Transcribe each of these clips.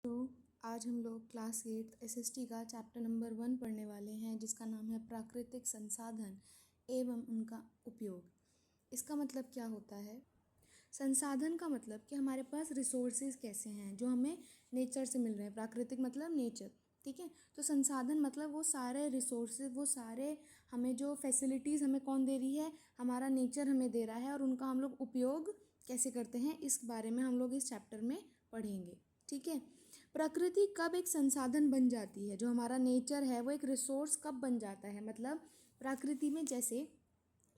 तो आज हम लोग क्लास 8 एसएसटी का चैप्टर नंबर 1 पढ़ने वाले हैं, जिसका नाम है प्राकृतिक संसाधन एवं उनका उपयोग। इसका मतलब क्या होता है? संसाधन का मतलब कि हमारे पास रिसोर्सेज कैसे हैं जो हमें नेचर से मिल रहे हैं। प्राकृतिक मतलब नेचर, ठीक है। तो संसाधन मतलब वो सारे रिसोर्सेज, वो सारे हमें जो फैसिलिटीज़ हमें कौन दे रही है, हमारा नेचर हमें दे रहा है, और उनका हम लोग उपयोग कैसे करते हैं, इस बारे में हम लोग इस चैप्टर में पढ़ेंगे, ठीक है। प्रकृति कब एक संसाधन बन जाती है, जो हमारा नेचर है वो एक रिसोर्स कब बन जाता है। मतलब प्रकृति में जैसे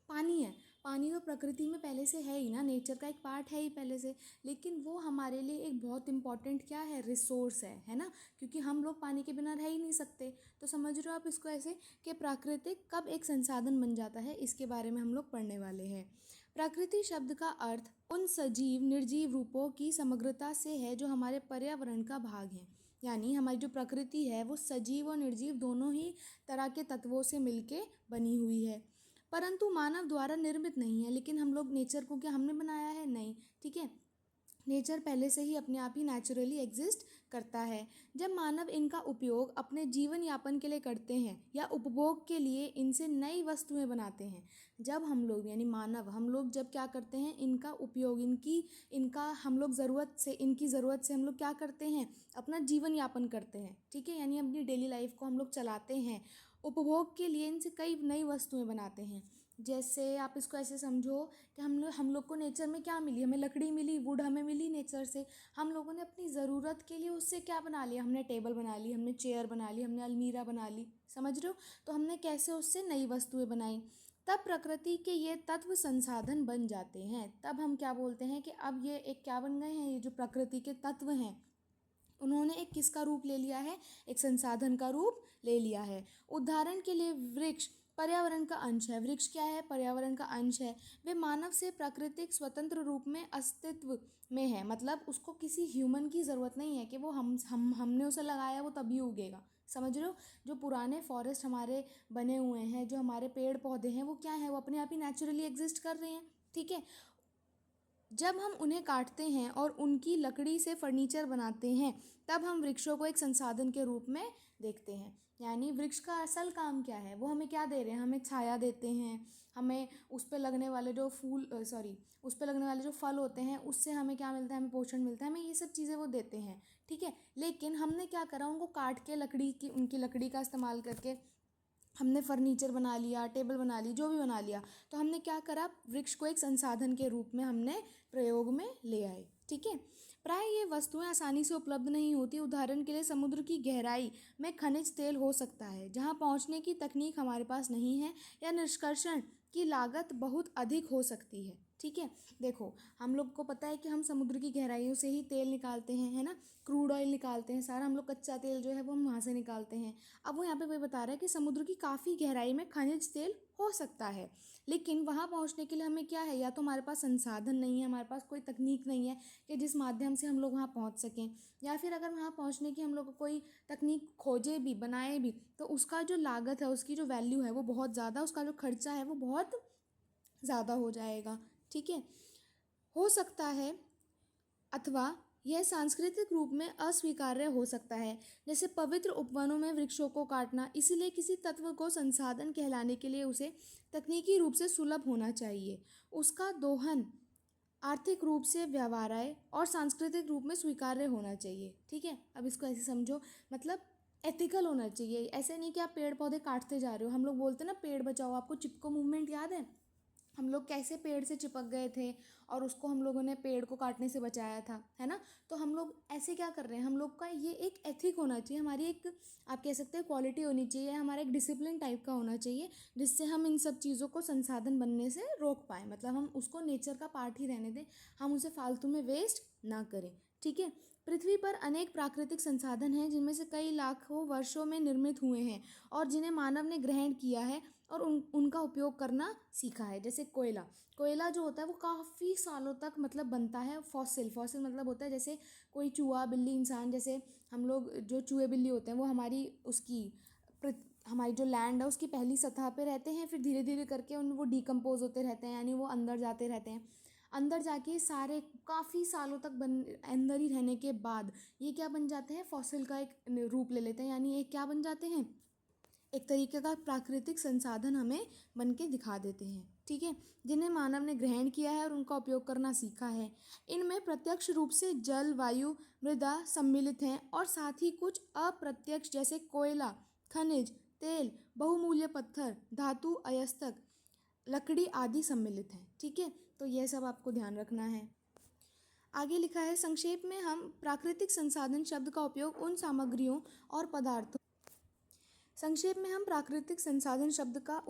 पानी है, पानी तो प्रकृति में पहले से है ही ना, नेचर का एक पार्ट है ही पहले से, लेकिन वो हमारे लिए एक बहुत इम्पॉर्टेंट क्या है, रिसोर्स है ना, क्योंकि हम लोग पानी के बिना रह ही नहीं सकते। तो समझ रहे हो आप इसको ऐसे कि प्राकृतिक कब एक संसाधन बन जाता है, इसके बारे में हम लोग पढ़ने वाले हैं। प्रकृति शब्द का अर्थ उन सजीव निर्जीव रूपों की समग्रता से है जो हमारे पर्यावरण का भाग हैं। यानी हमारी जो प्रकृति है वो सजीव और निर्जीव दोनों ही तरह के तत्वों से मिलके बनी हुई है, परंतु मानव द्वारा निर्मित नहीं है। लेकिन हम लोग नेचर को क्या हमने बनाया है? नहीं, ठीक है। नेचर पहले से ही अपने आप ही नेचुरली एग्जिस्ट करता है। जब मानव इनका उपयोग अपने जीवन यापन के लिए करते हैं या उपभोग के लिए इनसे नई वस्तुएं बनाते हैं, जब हम लोग यानी मानव हम लोग जब क्या करते हैं, इनका उपयोग इनका हम लोग इनकी ज़रूरत से हम लोग क्या करते हैं, अपना जीवन यापन करते हैं, ठीक है। यानी अपनी डेली लाइफ को हम लोग चलाते हैं, उपभोग के लिए इनसे कई नई वस्तुएं बनाते हैं। जैसे आप इसको ऐसे समझो कि हम लोग को नेचर में क्या मिली, हमें लकड़ी मिली, वुड हमें मिली नेचर से। हम लोगों ने अपनी ज़रूरत के लिए उससे क्या बना लिया, हमने टेबल बना ली, हमने चेयर बना ली, हमने अलमीरा बना ली, समझ रहे हो। तो हमने कैसे उससे नई वस्तुएं बनाई, तब प्रकृति के ये तत्व संसाधन बन जाते हैं। तब हम क्या बोलते हैं कि अब ये एक क्या बन गए हैं, ये जो प्रकृति के तत्व हैं उन्होंने एक किसका रूप ले लिया है, एक संसाधन का रूप ले लिया है। उदाहरण के लिए वृक्ष पर्यावरण का अंश है। वृक्ष क्या है? पर्यावरण का अंश है। वे मानव से प्राकृतिक स्वतंत्र रूप में अस्तित्व में है। मतलब उसको किसी ह्यूमन की ज़रूरत नहीं है कि वो हमने उसे लगाया वो तभी उगेगा, समझ रहे हो। जो पुराने फॉरेस्ट हमारे बने हुए हैं, जो हमारे पेड़ पौधे हैं, वो क्या है, वो अपने आप ही नेचुरली एग्जिस्ट कर रहे हैं, ठीक है। जब हम उन्हें काटते हैं और उनकी लकड़ी से फर्नीचर बनाते हैं, तब हम वृक्षों को एक संसाधन के रूप में देखते हैं। यानी वृक्ष का असल काम क्या है, वो हमें क्या दे रहे हैं, हमें छाया देते हैं, हमें उस पर लगने वाले जो उस पर लगने वाले जो फल होते हैं उससे हमें क्या मिलता है, हमें पोषण मिलता है, हमें ये सब चीज़ें वो देते हैं, ठीक है। लेकिन हमने क्या करा, उनको काट के उनकी लकड़ी का इस्तेमाल करके हमने फर्नीचर बना लिया, टेबल बना ली, जो भी बना लिया। तो हमने क्या करा, वृक्ष को एक संसाधन के रूप में हमने प्रयोग में ले आए, ठीक है। प्राय ये वस्तुएं आसानी से उपलब्ध नहीं होती। उदाहरण के लिए समुद्र की गहराई में खनिज तेल हो सकता है जहां पहुंचने की तकनीक हमारे पास नहीं है, या निष्कर्षण की लागत बहुत अधिक हो सकती है, ठीक है। देखो हम लोग को पता है कि हम समुद्र की गहराइयों से ही तेल निकालते हैं, है ना, क्रूड ऑयल निकालते हैं, सारा हम लोग कच्चा तेल जो है वो हम वहाँ से निकालते हैं। अब वो यहाँ पे वही बता रहा है कि समुद्र की काफ़ी गहराई में खनिज तेल हो सकता है, लेकिन वहाँ पहुँचने के लिए हमें क्या है, या तो हमारे पास संसाधन नहीं है, हमारे पास कोई तकनीक नहीं है कि जिस माध्यम से हम लोग वहाँ पहुँच सकें, या फिर अगर वहाँ पहुँचने की हम लोग को कोई तकनीक खोजे भी बनाए भी तो उसका जो लागत है, उसकी जो वैल्यू है वो बहुत ज़्यादा, उसका जो खर्चा है वो बहुत ज़्यादा हो जाएगा, ठीक है। हो सकता है अथवा यह सांस्कृतिक रूप में अस्वीकार्य हो सकता है, जैसे पवित्र उपवनों में वृक्षों को काटना। इसलिए किसी तत्व को संसाधन कहलाने के लिए उसे तकनीकी रूप से सुलभ होना चाहिए, उसका दोहन आर्थिक रूप से व्यवहार्य और सांस्कृतिक रूप में स्वीकार्य होना चाहिए, ठीक है। अब इसको ऐसे समझो, मतलब एथिकल होना चाहिए। ऐसे नहीं कि आप पेड़ पौधे काटते जा रहे हो। हम लोग बोलते हैं ना पेड़ बचाओ, आपको चिपको मूवमेंट याद है, हम लोग कैसे पेड़ से चिपक गए थे और उसको हम लोगों ने पेड़ को काटने से बचाया था, है ना। तो हम लोग ऐसे क्या कर रहे हैं, हम लोग का ये एक एथिक होना चाहिए, हमारी एक आप कह सकते हैं क्वालिटी होनी चाहिए, हमारा एक डिसिप्लिन टाइप का होना चाहिए, जिससे हम इन सब चीज़ों को संसाधन बनने से रोक पाएँ। मतलब हम उसको नेचर का पार्ट ही रहने दें, हम उसे फालतू में वेस्ट ना करें, ठीक है। पृथ्वी पर अनेक प्राकृतिक संसाधन हैं जिनमें से कई लाखों वर्षों में निर्मित हुए हैं और जिन्हें मानव ने ग्रहण किया है और उनका उपयोग करना सीखा है। जैसे कोयला, कोयला जो होता है वो काफ़ी सालों तक मतलब बनता है। फॉसिल मतलब होता है जैसे कोई चूहा बिल्ली इंसान, जैसे हम लोग जो चूहे बिल्ली होते हैं वो हमारी जो लैंड है उसकी पहली सतह पे रहते हैं, फिर धीरे धीरे करके वो डिकम्पोज होते रहते हैं, यानी वो अंदर जाते रहते हैं। अंदर जाके सारे काफ़ी सालों तक अंदर ही रहने के बाद ये क्या बन जाते हैं, फॉसिल का एक रूप ले लेते हैं। यानी ये क्या बन जाते हैं, एक तरीके का प्राकृतिक संसाधन हमें बन के दिखा देते हैं, ठीक है, जिन्हें मानव ने ग्रहण किया है और उनका उपयोग करना सीखा है। इनमें प्रत्यक्ष रूप से जल, वायु, मृदा सम्मिलित हैं और साथ ही कुछ अप्रत्यक्ष जैसे कोयला, खनिज, तेल, बहुमूल्य पत्थर, धातु, अयस्क, लकड़ी आदि सम्मिलित हैं, ठीक है। तो यह सब आपको ध्यान रखना है। आगे लिखा है, संक्षेप में हम प्राकृतिक संसाधन शब्द का उपयोग उन सामग्रियों और पदार्थों संक्षेप में हम प्राकृतिक संसाधन शब्द का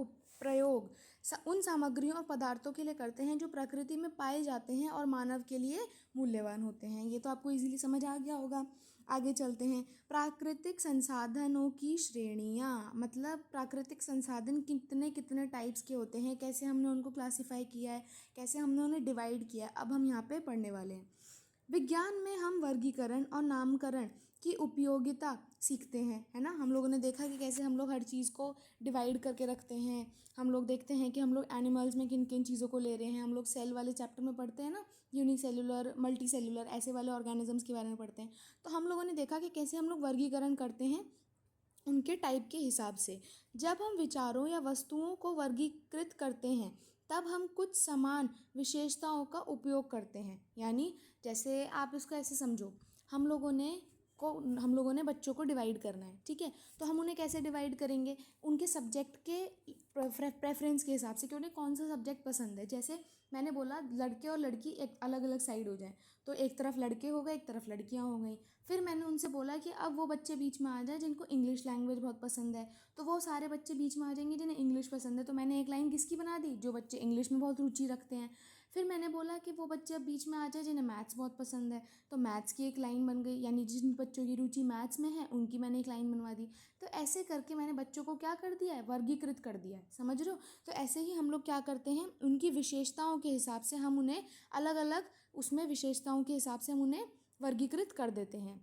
प्रयोग उन सामग्रियों और पदार्थों के लिए करते हैं जो प्रकृति में पाए जाते हैं और मानव के लिए मूल्यवान होते हैं। ये तो आपको इजीली समझ आ गया होगा। आगे चलते हैं, प्राकृतिक संसाधनों की श्रेणियाँ, मतलब प्राकृतिक संसाधन कितने कितने टाइप्स के होते हैं, कैसे हमने उनको क्लासिफाई किया है, कैसे हमने उन्हें डिवाइड किया है, अब हम यहाँ पे पढ़ने वाले हैं। विज्ञान में हम वर्गीकरण और नामकरण की उपयोगिता सीखते हैं, है ना। हम लोगों ने देखा कि कैसे हम लोग हर चीज़ को डिवाइड करके रखते हैं। हम लोग देखते हैं कि हम लोग एनिमल्स में किन किन चीज़ों को ले रहे हैं। हम लोग सेल वाले चैप्टर में पढ़ते हैं ना, यूनिसेलुलर, मल्टी सेलुलर, ऐसे वाले ऑर्गेनिजम्स के बारे में पढ़ते हैं। तो हम लोगों ने देखा कि कैसे हम लोग वर्गीकरण करते हैं उनके टाइप के हिसाब से। जब हम विचारों या वस्तुओं को वर्गीकृत करते हैं तब हम कुछ समान विशेषताओं का उपयोग करते हैं। यानी जैसे आप इसको ऐसे समझो, हम लोगों ने बच्चों को डिवाइड करना है, ठीक है। तो हम उन्हें कैसे डिवाइड करेंगे, उनके सब्जेक्ट के प्रेफरेंस के हिसाब से कि उन्हें कौन सा सब्जेक्ट पसंद है। जैसे मैंने बोला लड़के और लड़की एक अलग अलग साइड हो जाए, तो एक तरफ लड़के हो गए, एक तरफ लड़कियां हो गई। फिर मैंने उनसे बोला कि अब वो बच्चे बीच में आ जाए जिनको इंग्लिश लैंग्वेज बहुत पसंद है, तो वो सारे बच्चे बीच में आ जाएंगे जिन्हें इंग्लिश पसंद है। तो मैंने एक लाइन किसकी बना दी, जो बच्चे इंग्लिश में बहुत रुचि रखते हैं। फिर मैंने बोला कि वो बच्चे अब बीच में आ जाए जिन्हें मैथ्स बहुत पसंद है, तो मैथ्स की एक लाइन बन गई। यानी जिन बच्चों की रुचि मैथ्स में है उनकी मैंने एक लाइन बनवा दी। तो ऐसे करके मैंने बच्चों को क्या कर दिया है, वर्गीकृत कर दिया है, समझ रहे हो। तो ऐसे ही हम लोग क्या करते हैं, उनकी विशेषताओं के हिसाब से हम उन्हें अलग अलग, उसमें विशेषताओं के हिसाब से हम उन्हें वर्गीकृत कर देते हैं।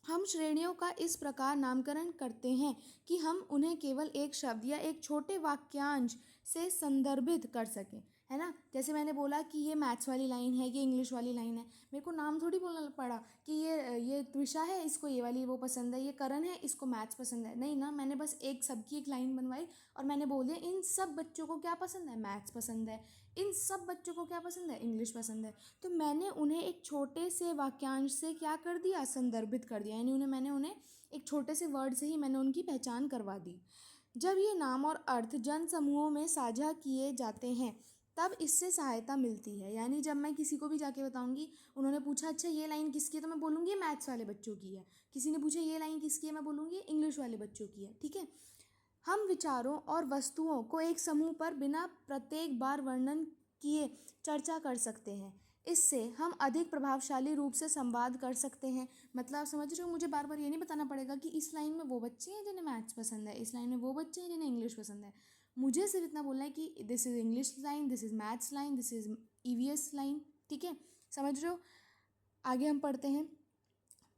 हम श्रेणियों का इस प्रकार नामकरण करते हैं कि हम उन्हें केवल एक शब्द या एक छोटे वाक्यांश से संदर्भित कर सकें, है ना। जैसे मैंने बोला कि ये मैथ्स वाली लाइन है, ये इंग्लिश वाली लाइन है, मेरे को नाम थोड़ी बोलना पड़ा कि ये त्विषा है, इसको ये वाली वो पसंद है, ये करण है, इसको मैथ्स पसंद है, नहीं ना। मैंने बस एक सबकी एक लाइन बनवाई और मैंने बोल दिया इन सब बच्चों को क्या पसंद है, मैथ्स पसंद है, इन सब बच्चों को क्या पसंद है, इंग्लिश पसंद है। तो मैंने उन्हें एक छोटे से वाक्यांश से क्या कर दिया, संदर्भित कर दिया। यानी मैंने उन्हें एक छोटे से वर्ड से ही मैंने उनकी पहचान करवा दी। जब ये नाम और अर्थ जन समूहों में साझा किए जाते हैं तब इससे सहायता मिलती है। यानी जब मैं किसी को भी जाके बताऊंगी, उन्होंने पूछा अच्छा ये लाइन किसकी है, तो मैं बोलूँगी ये मैथ्स वाले बच्चों की है। किसी ने पूछा ये लाइन किसकी है, मैं बोलूँगी इंग्लिश वाले बच्चों की है, ठीक है। हम विचारों और वस्तुओं को एक समूह पर बिना प्रत्येक बार वर्णन किए चर्चा कर सकते हैं। इससे हम अधिक प्रभावशाली रूप से संवाद कर सकते हैं। मतलब समझ रहे हो, मुझे बार बार ये नहीं बताना पड़ेगा कि इस लाइन में वो बच्चे हैं जिन्हें मैथ्स पसंद है, इस लाइन में वो बच्चे हैं जिन्हें इंग्लिश पसंद है। मुझे सिर्फ इतना बोलना है कि this is English line, this is maths line, this is EVS line, ठीक है, समझ रहे हो। आगे हम पढ़ते हैं।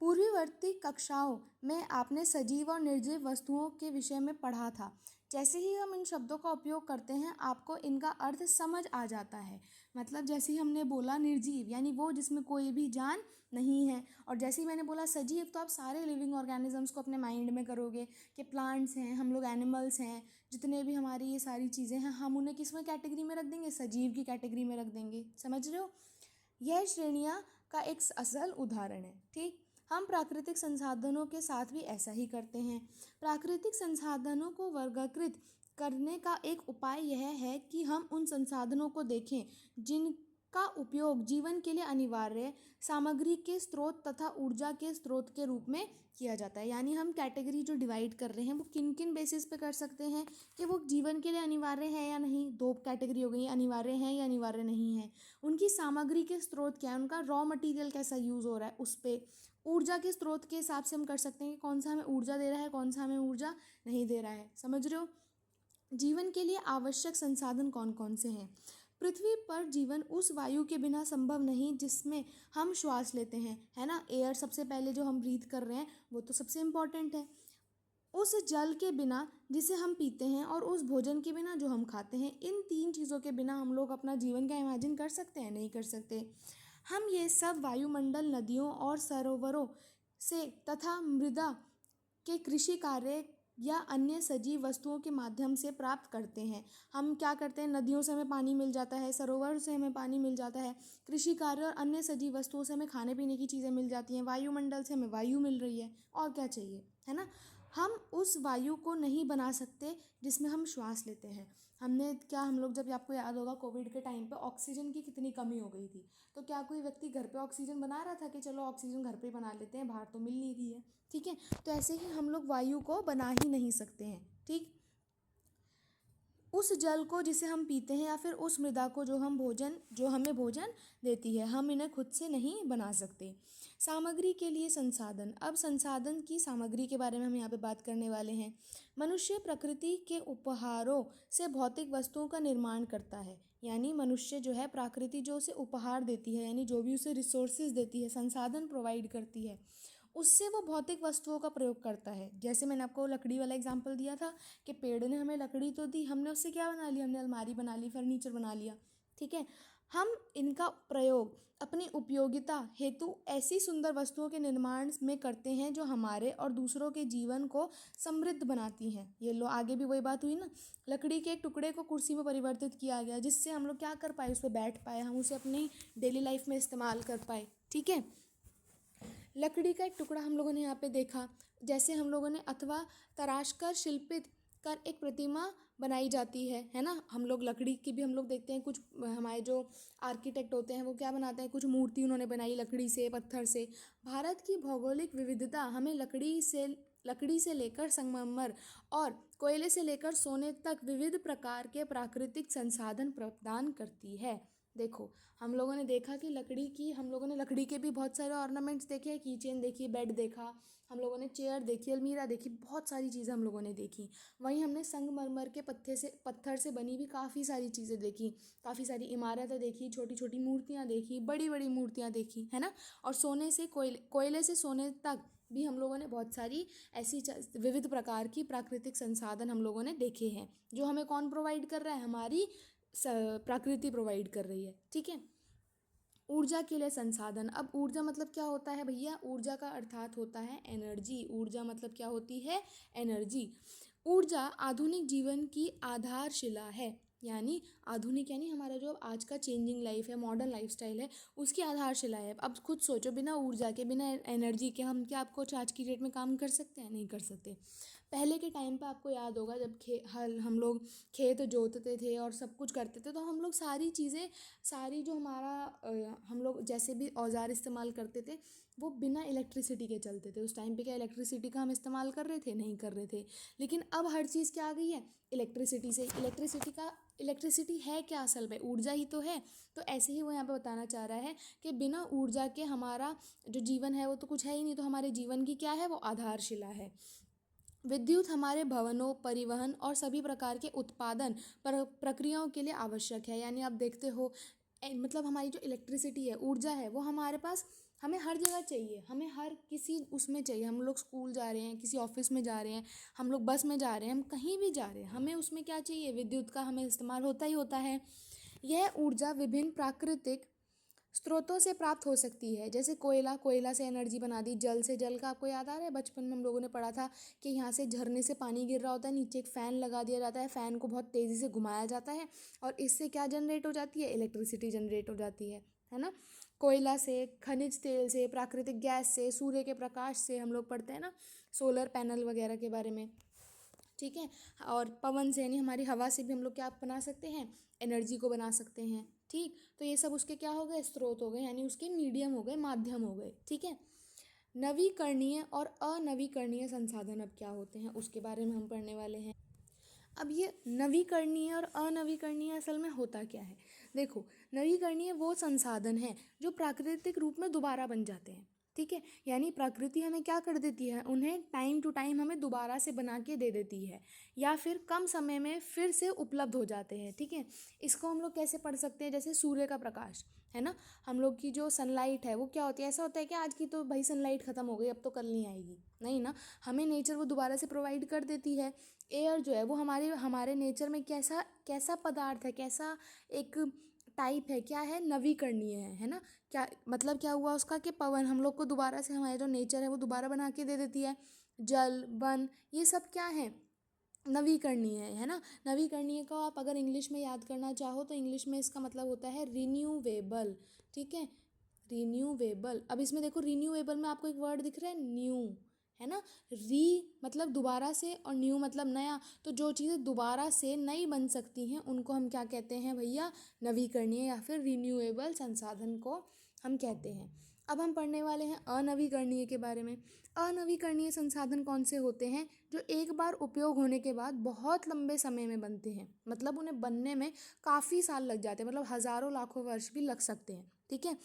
पूर्ववर्ती कक्षाओं में आपने सजीव और निर्जीव वस्तुओं के विषय में पढ़ा था। जैसे ही हम इन शब्दों का उपयोग करते हैं आपको इनका अर्थ समझ आ जाता है। मतलब जैसे ही हमने बोला निर्जीव यानी वो जिसमें कोई भी जान नहीं है, और जैसे ही मैंने बोला सजीव तो आप सारे लिविंग ऑर्गेनिजम्स को अपने माइंड में करोगे कि प्लांट्स हैं, हम लोग एनिमल्स हैं, जितने भी हमारी ये सारी चीज़ें हैं हम उन्हें किस में कैटेगरी में रख देंगे, सजीव की कैटेगरी में रख देंगे, समझ रहे हो। यह श्रेणियाँ का एक असल उदाहरण है, ठीक। हम प्राकृतिक संसाधनों के साथ भी ऐसा ही करते हैं। प्राकृतिक संसाधनों को वर्गीकृत करने का एक उपाय यह है कि हम उन संसाधनों को देखें जिनका उपयोग जीवन के लिए अनिवार्य सामग्री के स्रोत तथा ऊर्जा के स्रोत के रूप में किया जाता है। यानी हम कैटेगरी जो डिवाइड कर रहे हैं वो किन किन बेसिस पे कर सकते हैं कि वो जीवन के लिए अनिवार्य है या नहीं। दो कैटेगरी हो गई, अनिवार्य है या अनिवार्य नहीं है। उनकी सामग्री के स्रोत क्या है, उनका रॉ मटेरियल कैसा यूज़ हो रहा है उस पर। ऊर्जा के स्रोत के हिसाब से हम कर सकते हैं कि कौन सा हमें ऊर्जा दे रहा है, कौन सा हमें ऊर्जा नहीं दे रहा है, समझ रहे हो। जीवन के लिए आवश्यक संसाधन कौन कौन से हैं। पृथ्वी पर जीवन उस वायु के बिना संभव नहीं जिसमें हम श्वास लेते हैं, है ना। एयर सबसे पहले जो हम ब्रीथ कर रहे हैं वो तो सबसे इम्पॉर्टेंट है। उस जल के बिना जिसे हम पीते हैं और उस भोजन के बिना जो हम खाते हैं, इन तीन चीज़ों के बिना हम लोग अपना जीवन का इमेजिन कर सकते हैं? नहीं कर सकते। हम ये सब वायुमंडल, नदियों और सरोवरों से तथा मृदा के कृषि कार्य या अन्य सजीव वस्तुओं के माध्यम से प्राप्त करते हैं। हम क्या करते हैं, नदियों से हमें पानी मिल जाता है, सरोवर से हमें पानी मिल जाता है, कृषि कार्य और अन्य सजीव वस्तुओं से हमें खाने पीने की चीज़ें मिल जाती हैं, वायुमंडल से हमें वायु मिल रही है, और क्या चाहिए, है ना। हम उस वायु को नहीं बना सकते जिसमें हम श्वास लेते हैं। हमने क्या, हम लोग जब, आपको याद होगा कोविड के टाइम पे ऑक्सीजन की कितनी कमी हो गई थी, तो क्या कोई व्यक्ति घर पे ऑक्सीजन बना रहा था कि चलो ऑक्सीजन घर पे ही बना लेते हैं, बाहर तो मिल नहीं रही है, ठीक है। तो ऐसे ही हम लोग वायु को बना ही नहीं सकते हैं, ठीक। उस जल को जिसे हम पीते हैं या फिर उस मृदा को जो हमें भोजन देती है, हम इन्हें खुद से नहीं बना सकते। सामग्री के लिए संसाधन। अब संसाधन की सामग्री के बारे में हम यहाँ पे बात करने वाले हैं। मनुष्य प्रकृति के उपहारों से भौतिक वस्तुओं का निर्माण करता है। यानी मनुष्य जो है, प्रकृति जो उसे उपहार देती है, यानी जो भी उसे रिसोर्सेज देती है, संसाधन प्रोवाइड करती है, उससे वो भौतिक वस्तुओं का प्रयोग करता है। जैसे मैंने आपको लकड़ी वाला एग्जांपल दिया था कि पेड़ ने हमें लकड़ी तो दी, हमने उससे क्या बना लिया, हमने अलमारी बना ली, फर्नीचर बना लिया, ठीक है। हम इनका प्रयोग अपनी उपयोगिता हेतु ऐसी सुंदर वस्तुओं के निर्माण में करते हैं जो हमारे और दूसरों के जीवन को समृद्ध बनाती हैं। ये लो, आगे भी वही बात हुई ना, लकड़ी के एक टुकड़े को कुर्सी में परिवर्तित किया गया, जिससे हम लोग क्या कर पाए, उस पर बैठ पाए, हम उसे अपनी डेली लाइफ में इस्तेमाल कर पाए, ठीक है। लकड़ी का एक टुकड़ा हम लोगों ने यहाँ पे देखा, जैसे हम लोगों ने अथवा तराश कर शिल्पित कर एक प्रतिमा बनाई जाती है ना। हम लोग लकड़ी की भी हम लोग देखते हैं, कुछ हमारे जो आर्किटेक्ट होते हैं वो क्या बनाते हैं, कुछ मूर्ति उन्होंने बनाई लकड़ी से, पत्थर से। भारत की भौगोलिक विविधता हमें लकड़ी से लेकर संगमरमर और कोयले से लेकर सोने तक विविध प्रकार के प्राकृतिक संसाधन प्रदान करती है। देखो, हम लोगों ने देखा कि हम लोगों ने लकड़ी के भी बहुत सारे ऑर्नामेंट्स देखे, की चेन देखी, बेड देखा, हम लोगों ने चेयर देखी, अलमीरा देखी, बहुत सारी चीज़ें हम लोगों ने देखी। वहीं हमने संगमरमर के पत्थर से बनी भी काफ़ी सारी चीज़ें देखी, काफ़ी सारी इमारतें देखी, छोटी छोटी मूर्तियाँ देखी, बड़ी बड़ी मूर्तियाँ देखी, है ना। और कोयले से सोने तक भी हम लोगों ने बहुत सारी ऐसी विविध प्रकार की प्राकृतिक संसाधन हम लोगों ने देखे हैं, जो हमें कौन प्रोवाइड कर रहा है, हमारी प्रकृति प्रोवाइड कर रही है, ठीक है। ऊर्जा के लिए संसाधन। अब ऊर्जा मतलब क्या होता है भैया, ऊर्जा का अर्थात होता है एनर्जी। ऊर्जा मतलब क्या होती है, एनर्जी। ऊर्जा आधुनिक जीवन की आधारशिला है। यानी आधुनिक यानी हमारा जो आज का चेंजिंग लाइफ है, मॉडर्न लाइफस्टाइल है, उसकी आधारशिला है। अब खुद सोचो, बिना ऊर्जा के, बिना एनर्जी के हम क्या, आपको आज की डेट में काम कर सकते हैं? नहीं कर सकते। पहले के टाइम पे आपको याद होगा, जब हल हम लोग खेत जोतते थे और सब कुछ करते थे, तो हम लोग सारी चीज़ें, सारी जो हमारा हम लोग जैसे भी औजार इस्तेमाल करते थे, वो बिना इलेक्ट्रिसिटी के चलते थे। उस टाइम पे क्या इलेक्ट्रिसिटी का हम इस्तेमाल कर रहे थे? नहीं कर रहे थे। लेकिन अब हर चीज़ क्या आ गई है, इलेक्ट्रिसिटी से। इलेक्ट्रिसिटी है क्या असल में? ऊर्जा ही तो है। तो ऐसे ही वो यहाँ पे बताना चाह रहा है कि बिना ऊर्जा के हमारा जो जीवन है वो तो कुछ है ही नहीं। तो हमारे जीवन की क्या है, वो आधारशिला है। विद्युत हमारे भवनों, परिवहन और सभी प्रकार के उत्पादन प्रक्रियाओं के लिए आवश्यक है। यानी आप देखते हो, मतलब हमारी जो इलेक्ट्रिसिटी है, ऊर्जा है, वो हमारे पास, हमें हर जगह चाहिए, हमें हर किसी उसमें चाहिए। हम लोग स्कूल जा रहे हैं, किसी ऑफिस में जा रहे हैं, हम लोग बस में जा रहे हैं, हम कहीं भी जा रहे हैं, हमें उसमें क्या चाहिए, विद्युत का हमें इस्तेमाल होता ही होता है। यह ऊर्जा विभिन्न प्राकृतिक स्रोतों से प्राप्त हो सकती है। जैसे कोयला से एनर्जी बना दी, जल से, जल का आपको याद आ रहा है, बचपन में हम लोगों ने पढ़ा था कि यहाँ से झरने से पानी गिर रहा होता है, नीचे एक फ़ैन लगा दिया जाता है, फ़ैन को बहुत तेज़ी से घुमाया जाता है और इससे क्या जनरेट हो जाती है, इलेक्ट्रिसिटी जनरेट हो जाती है ना। कोयला से, खनिज तेल से, प्राकृतिक गैस से, सूर्य के प्रकाश से, हम लोग पढ़ते हैं ना सोलर पैनल वगैरह के बारे में, ठीक है। और पवन से, यानी हमारी हवा से भी हम लोग क्या बना सकते हैं, एनर्जी को बना सकते हैं, ठीक। तो ये सब उसके क्या हो गए, स्रोत हो गए, यानी उसके मीडियम हो गए, माध्यम हो गए, ठीक है। नवीकरणीय और अनवीकरणीय संसाधन अब क्या होते हैं, उसके बारे में हम पढ़ने वाले हैं। अब ये नवीकरणीय और अनवीकरणीय असल में होता क्या है, देखो, नवीकरणीय वो संसाधन हैं जो प्राकृतिक रूप में दोबारा बन जाते हैं। ठीक है, यानी प्रकृति हमें क्या कर देती है, उन्हें टाइम टू टाइम हमें दोबारा से बना के दे देती है या फिर कम समय में फिर से उपलब्ध हो जाते हैं। ठीक है, इसको हम लोग कैसे पढ़ सकते हैं, जैसे सूर्य का प्रकाश है ना, हम लोग की जो सनलाइट है वो क्या होती है, ऐसा होता है कि आज की तो भाई सनलाइट ख़त्म हो गई, अब तो कल नहीं आएगी, नहीं ना, हमें नेचर वो दोबारा से प्रोवाइड कर देती है। एयर जो है वो हमारे हमारे नेचर में कैसा कैसा पदार्थ है, कैसा एक टाइप है, क्या है, नवीकरणीय है ना। क्या मतलब क्या हुआ उसका, कि पवन हम लोग को दोबारा से, हमारे जो नेचर है वो दोबारा बना के दे देती है। जल, वन, ये सब क्या है, नवीकरणीय है ना। नवीकरणीय को आप अगर इंग्लिश में याद करना चाहो तो इंग्लिश में इसका मतलब होता है रिन्यूवेबल। ठीक है, रिन्यूवेबल। अब इसमें देखो, रिन्यूवेबल में आपको एक वर्ड दिख रहा है, न्यू, है ना। री मतलब दोबारा से और न्यू मतलब नया, तो जो चीज़ें दोबारा से नई बन सकती हैं उनको हम क्या कहते हैं भैया, नवीकरणीय या फिर रिन्यूएबल संसाधन को हम कहते हैं। अब हम पढ़ने वाले हैं अनवीकरणीय के बारे में। अनवीकरणीय संसाधन कौन से होते हैं, जो एक बार उपयोग होने के बाद बहुत लंबे समय में बनते हैं, मतलब उन्हें बनने में काफ़ी साल लग जाते हैं, मतलब हज़ारों लाखों वर्ष भी लग सकते हैं। ठीक है,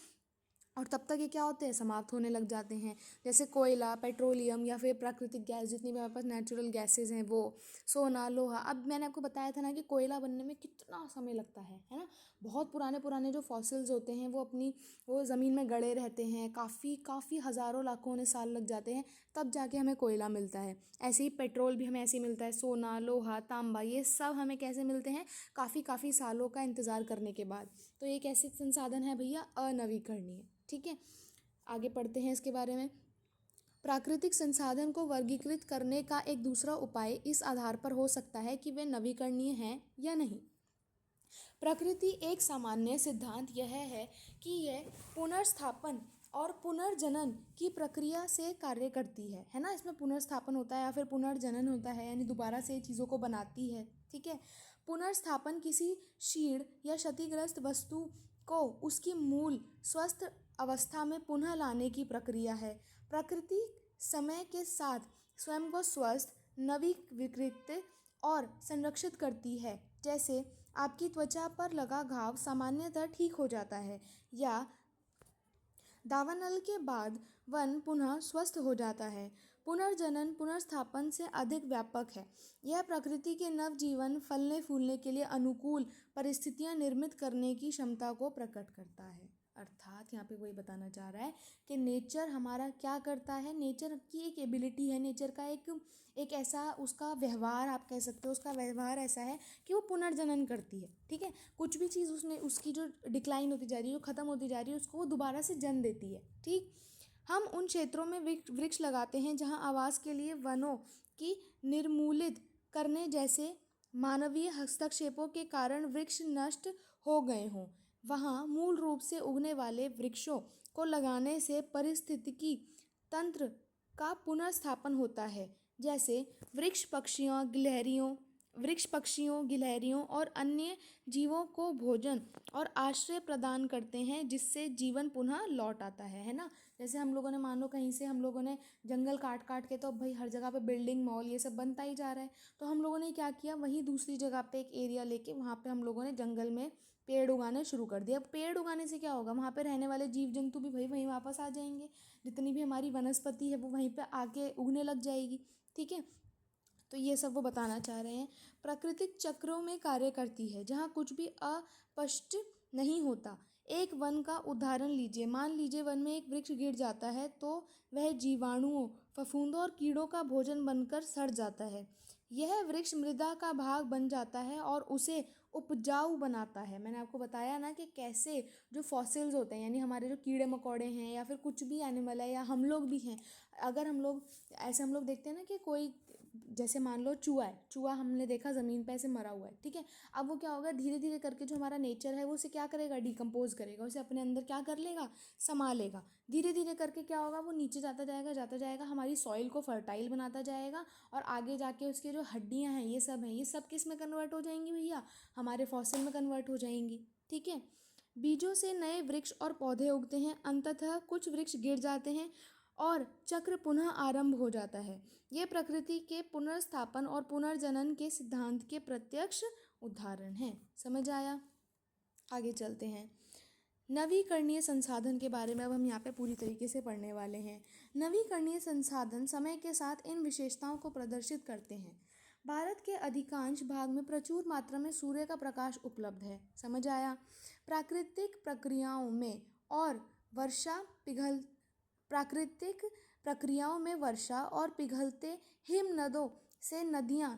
और तब तक ये क्या होते हैं, समाप्त होने लग जाते हैं। जैसे कोयला, पेट्रोलियम या फिर प्राकृतिक गैस, जितनी भी हमारे पास नेचुरल गैसेज हैं वो, सोना, लोहा। अब मैंने आपको बताया था ना कि कोयला बनने में कितना समय लगता है ना। बहुत पुराने पुराने जो फॉसिल्स होते हैं वो ज़मीन में गड़े रहते हैं, काफ़ी काफ़ी हज़ारों लाखों ने साल लग जाते हैं, तब जाके हमें कोयला मिलता है। ऐसे ही पेट्रोल भी हमें ऐसे ही मिलता है, सोना, लोहा, तांबा, ये सब हमें कैसे मिलते हैं, काफ़ी काफ़ी सालों का इंतज़ार करने के बाद। तो ये कैसे संसाधन है भैया, अनवीकरणीय। ठीक है, आगे पढ़ते हैं इसके बारे में। प्राकृतिक संसाधन को वर्गीकृत करने का एक दूसरा उपाय इस आधार पर हो सकता है कि वे नवीकरणीय हैं या नहीं। प्रकृति एक सामान्य सिद्धांत यह है कि यह पुनर्स्थापन और पुनर्जनन की प्रक्रिया से कार्य करती है ना। इसमें पुनर्स्थापन होता है या फिर पुनर्जनन होता है, यानी दोबारा से चीज़ों को बनाती है। ठीक है, पुनर्स्थापन किसी क्षीण या क्षतिग्रस्त वस्तु को उसकी मूल स्वस्थ अवस्था में पुनः लाने की प्रक्रिया है। प्रकृति समय के साथ स्वयं को स्वस्थ, नवीकृत और संरक्षित करती है। जैसे आपकी त्वचा पर लगा घाव सामान्यतः ठीक हो जाता है, या दावानल के बाद वन पुनः स्वस्थ हो जाता है। पुनर्जनन पुनर्स्थापन से अधिक व्यापक है। यह प्रकृति के नवजीवन, फलने फूलने के लिए अनुकूल परिस्थितियां निर्मित करने की क्षमता को प्रकट करता है। अर्थात यहाँ पे वही बताना चाह रहा है कि नेचर हमारा क्या करता है, नेचर की एक एबिलिटी है, नेचर का एक ऐसा उसका व्यवहार आप कह सकते हो, उसका व्यवहार ऐसा है कि वो पुनर्जनन करती है। ठीक है, कुछ भी चीज़ उसने उसकी जो डिक्लाइन होती जा रही है, जो ख़त्म होती जा रही है, उसको वो दोबारा से जन्म देती है। ठीक, हम उन क्षेत्रों में वृक्ष लगाते हैं जहाँ आवास के लिए वनों की निर्मूलित करने जैसे मानवीय हस्तक्षेपों के कारण वृक्ष नष्ट हो गए हों। वहाँ मूल रूप से उगने वाले वृक्षों को लगाने से पारिस्थितिकी तंत्र का पुनर्स्थापन होता है। जैसे वृक्ष पक्षियों, गिलहरियों और अन्य जीवों को भोजन और आश्रय प्रदान करते हैं, जिससे जीवन पुनः लौट आता है ना। जैसे हम लोगों ने, मान लो कहीं से हम लोगों ने जंगल काट काट के, तो भाई हर जगह पे बिल्डिंग, मॉल, ये सब बनता ही जा रहा है, तो हम लोगों ने क्या किया, वहीं दूसरी जगह पे एक एरिया लेके वहाँ पे हम लोगों ने जंगल में पेड़ उगाने शुरू कर दिया। अब पेड़ उगाने से क्या होगा, वहाँ पे रहने वाले जीव जंतु भी भाई वहीं वापस आ जाएंगे, जितनी भी हमारी वनस्पति है वो वहीं पे आके उगने लग जाएगी। ठीक है, तो ये सब वो बताना चाह रहे हैं। प्राकृतिक चक्रों में कार्य करती है जहाँ कुछ भी अस्पष्ट नहीं होता। एक वन का उदाहरण लीजिए, मान लीजिए वन में एक वृक्ष गिर जाता है तो वह जीवाणुओं, फफूंदों और कीड़ों का भोजन बनकर सड़ जाता है। यह वृक्ष मृदा का भाग बन जाता है और उसे उपजाऊ बनाता है। मैंने आपको बताया ना कि कैसे जो फॉसिल्स होते हैं, यानी हमारे जो कीड़े मकोड़े हैं या फिर कुछ भी एनिमल है या हम लोग भी हैं, अगर हम लोग ऐसे हम लोग देखते हैं ना कि कोई, जैसे मान लो चूहा है, चूहा हमने देखा ज़मीन पे ऐसे मरा हुआ है। ठीक है, अब वो क्या होगा, धीरे धीरे करके जो हमारा नेचर है वो उसे क्या करेगा, डिकम्पोज करेगा, उसे अपने अंदर क्या कर लेगा, समा लेगा। धीरे धीरे करके क्या होगा, वो नीचे जाता जाएगा, हमारी सॉइल को फर्टाइल बनाता जाएगा, और आगे जाके उसके जो हड्डियाँ हैं, ये सब किस में कन्वर्ट हो जाएंगी भैया, हमारे फॉसिल में कन्वर्ट हो जाएंगी। ठीक है, बीजों से नए वृक्ष और पौधे उगते हैं, अंततः कुछ वृक्ष गिर जाते हैं और चक्र पुनः आरंभ हो जाता है। ये प्रकृति के पुनर्स्थापन और पुनर्जनन के सिद्धांत के प्रत्यक्ष उदाहरण हैं। समझ आया? आगे चलते हैं। नवीकरणीय संसाधन के बारे में अब हम यहाँ पे पूरी तरीके से पढ़ने वाले हैं। नवीकरणीय संसाधन समय के साथ इन विशेषताओं को प्रदर्शित करते हैं। भारत के अधिकांश भाग में प्रचुर मात्रा में सूर्य का प्रकाश उपलब्ध है। समझ आया? प्राकृतिक प्रक्रियाओं में और वर्षा पिघल प्राकृतिक प्रक्रियाओं में वर्षा और पिघलते हिमनदों से नदियाँ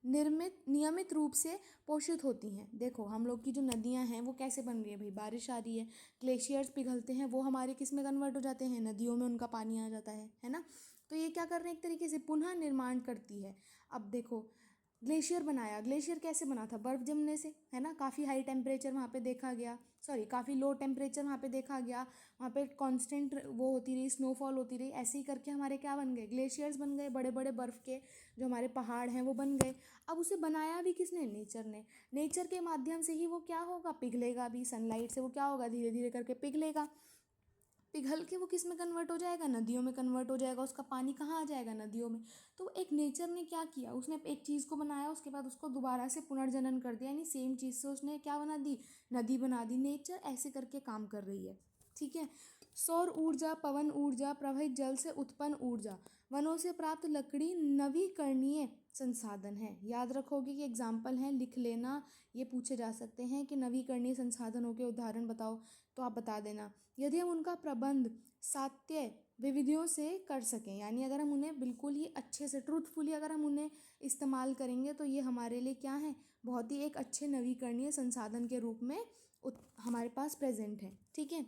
नियमित रूप से पोषित होती हैं। देखो हम लोग की जो नदियाँ हैं वो कैसे बन रही है भाई, बारिश आ रही है, ग्लेशियर्स पिघलते हैं, वो हमारे किस में कन्वर्ट हो जाते हैं, नदियों में उनका पानी आ जाता है ना। तो ये क्या कर रहे हैं, एक तरीके से पुनः निर्माण करती है। अब देखो ग्लेशियर बनाया, ग्लेशियर कैसे बना था, बर्फ़ जमने से, है ना। काफ़ी हाई टेम्परेचर वहाँ पे देखा गया, सॉरी काफ़ी लो टेम्परेचर वहाँ पे देखा गया, वहाँ पे कांस्टेंट वो होती रही, स्नोफॉल होती रही, ऐसे ही करके हमारे क्या बन गए, ग्लेशियर्स बन गए, बड़े बड़े बर्फ़ के जो हमारे पहाड़ हैं वो बन गए। अब उसे बनाया भी किसने, नेचर ने। नेचर के माध्यम से ही वो क्या होगा, पिघलेगा भी, सनलाइट से वो क्या होगा, धीरे धीरे करके पिघलेगा। पिघल के वो किस में कन्वर्ट हो जाएगा, नदियों में कन्वर्ट हो जाएगा, उसका पानी कहाँ आ जाएगा, नदियों में। तो एक नेचर ने क्या किया, उसने एक चीज़ को बनाया, उसके बाद उसको दोबारा से पुनर्जनन कर दिया, यानी सेम चीज़ से उसने क्या बना दी, नदी बना दी। नेचर ऐसे करके काम कर रही है, ठीक है। सौर ऊर्जा, पवन ऊर्जा, प्रवाहित जल से उत्पन्न ऊर्जा, वनों से प्राप्त लकड़ी नवीकरणीय संसाधन है। याद रखोगे कि एग्जाम्पल हैं, लिख लेना, ये पूछे जा सकते हैं कि नवीकरणीय संसाधनों के उदाहरण बताओ, तो आप बता देना। यदि हम उनका प्रबंध सात्य विविधियों से कर सकें, यानी अगर हम उन्हें बिल्कुल ही अच्छे से ट्रूथफुली अगर हम उन्हें इस्तेमाल करेंगे तो ये हमारे लिए क्या है, बहुत ही एक अच्छे नवीकरणीय संसाधन के रूप में हमारे पास प्रेजेंट है, ठीक है।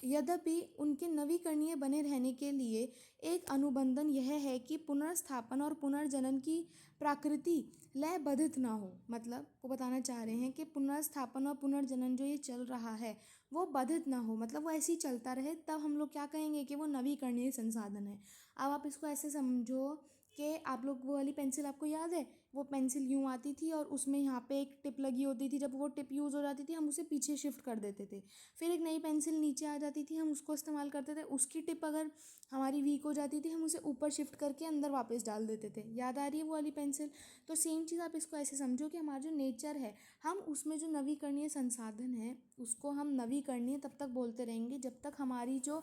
यद्यपि उनके नवीकरणीय बने रहने के लिए एक अनुबंधन यह है कि पुनर्स्थापन और पुनर्जनन की प्रकृति लयबद्ध ना हो। मतलब वो बताना चाह रहे हैं कि पुनर्स्थापन और पुनर्जनन जो ये चल रहा है वो बाधित ना हो, मतलब वो ऐसे ही चलता रहे, तब हम लोग क्या कहेंगे कि वो नवीकरणीय संसाधन है। अब आप इसको ऐसे समझो कि आप लोग वो वाली पेंसिल आपको याद है, वो पेंसिल यूँ आती थी और उसमें यहाँ पे एक टिप लगी होती थी, जब वो टिप यूज़ हो जाती थी हम उसे पीछे शिफ्ट कर देते थे, फिर एक नई पेंसिल नीचे आ जाती थी, हम उसको इस्तेमाल करते थे, उसकी टिप अगर हमारी वीक हो जाती थी हम उसे ऊपर शिफ्ट करके अंदर वापस डाल देते थे। याद आ रही है वो वाली पेंसिल? तो सेम चीज़ आप इसको ऐसे समझो कि हमारा जो नेचर है, हम उसमें जो नवीकरणीय संसाधन है उसको हम नवीकरणीय तब तक बोलते रहेंगे जब तक हमारा जो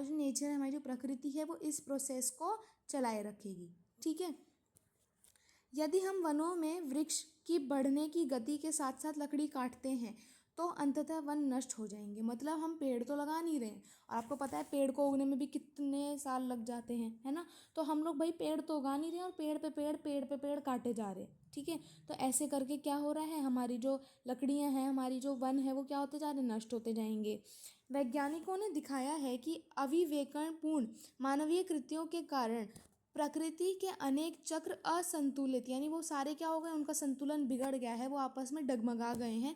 नेचर है, हमारी जो प्रकृति है वो इस प्रोसेस को चलाए रखेगी, ठीक है। यदि हम वनों में वृक्ष की बढ़ने की गति के साथ साथ लकड़ी काटते हैं तो अंततः वन नष्ट हो जाएंगे। मतलब हम पेड़ तो लगा नहीं रहे हैं, और आपको पता है पेड़ को उगने में भी कितने साल लग जाते हैं, है ना। तो हम लोग भाई पेड़ तो उगा नहीं रहे हैं और पेड़ पे पेड़ काटे जा रहे हैं, ठीक है। तो ऐसे करके क्या हो रहा है, हमारी जो लकड़ियाँ हैं, हमारी जो वन है वो क्या होते जा रहे हैं, नष्ट होते जाएंगे। वैज्ञानिकों ने दिखाया है कि अविवेकपूर्ण मानवीय कृत्यों के कारण प्रकृति के अनेक चक्र असंतुलित, यानी वो सारे क्या हो गए, उनका संतुलन बिगड़ गया है, वो आपस में डगमगा गए हैं।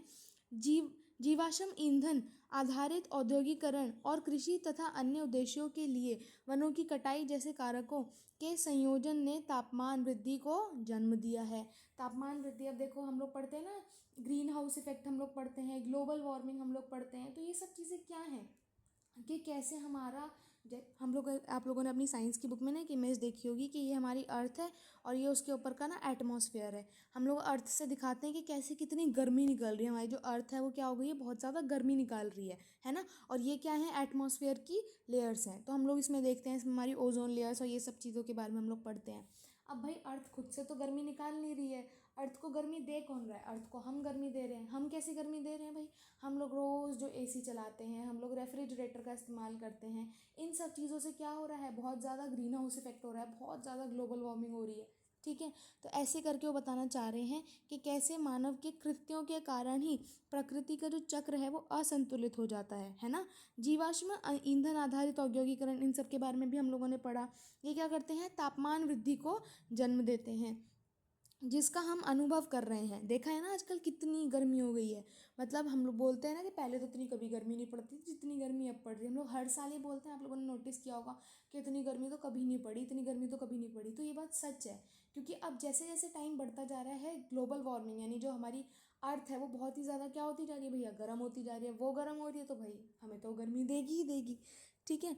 जीवाश्म ईंधन आधारित औद्योगिकरण और कृषि तथा अन्य उद्देश्यों के लिए वनों की कटाई जैसे कारकों के संयोजन ने तापमान वृद्धि को जन्म दिया है। तापमान वृद्धि, अब देखो हम लोग पढ़ते हैं ना, ग्रीन हाउस इफेक्ट हम लोग पढ़ते हैं, ग्लोबल वार्मिंग हम लोग पढ़ते हैं, तो ये सब चीज़ें क्या हैं कि कैसे हमारा आप लोगों ने अपनी साइंस की बुक में ना एक इमेज देखी होगी कि ये हमारी अर्थ है और ये उसके ऊपर का ना एटमॉस्फेयर है। हम लोग अर्थ से दिखाते हैं कि कैसे कितनी गर्मी निकल रही है, हमारी जो अर्थ है वो क्या हो गई है, बहुत ज़्यादा गर्मी निकाल रही है ना। और ये क्या है, एटमॉस्फेयर की लेयर्स हैं। तो हम लोग इसमें देखते हैं, इसमें हमारी ओजोन लेयर्स और ये सब चीज़ों के बारे में हम लोग पढ़ते हैं। अब भाई अर्थ खुद से तो गर्मी निकाल नहीं रही है, अर्थ को गर्मी दे कौन रहा है, अर्थ को हम गर्मी दे रहे हैं। हम कैसे गर्मी दे रहे हैं भाई, हम लोग रोज़ जो एसी चलाते हैं, हम लोग रेफ्रिजरेटर का इस्तेमाल करते हैं, इन सब चीज़ों से क्या हो रहा है, बहुत ज़्यादा ग्रीन हाउस इफेक्ट हो रहा है, बहुत ज़्यादा ग्लोबल वार्मिंग हो रही है, ठीक है। तो ऐसे करके वो बताना चाह रहे हैं कि कैसे मानव के कृत्यों के कारण ही प्रकृति का जो चक्र है वो असंतुलित हो जाता है ना। जीवाश्म ईंधन आधारित औद्योगिकरण, इन सब के बारे में भी हम लोगों ने पढ़ा। ये क्या करते हैं, तापमान वृद्धि को जन्म देते हैं जिसका हम अनुभव कर रहे हैं। देखा है ना आजकल कितनी गर्मी हो गई है। मतलब हम लोग बोलते हैं ना कि पहले तो इतनी कभी गर्मी नहीं पड़ती थी जितनी गर्मी अब पड़ रही है। हम लोग हर साल ये बोलते हैं, आप लोगों ने नोटिस किया होगा कि इतनी गर्मी तो कभी नहीं पड़ी, इतनी गर्मी तो कभी नहीं पड़ी। तो ये बात सच है, क्योंकि अब जैसे जैसे टाइम बढ़ता जा रहा है, ग्लोबल वार्मिंग यानी जो हमारी अर्थ है वो बहुत ही ज़्यादा क्या होती जा रही है भैया, गर्म होती जा रही है। वो गर्म हो रही है तो भाई हमें तो गर्मी देगी ही देगी, ठीक है।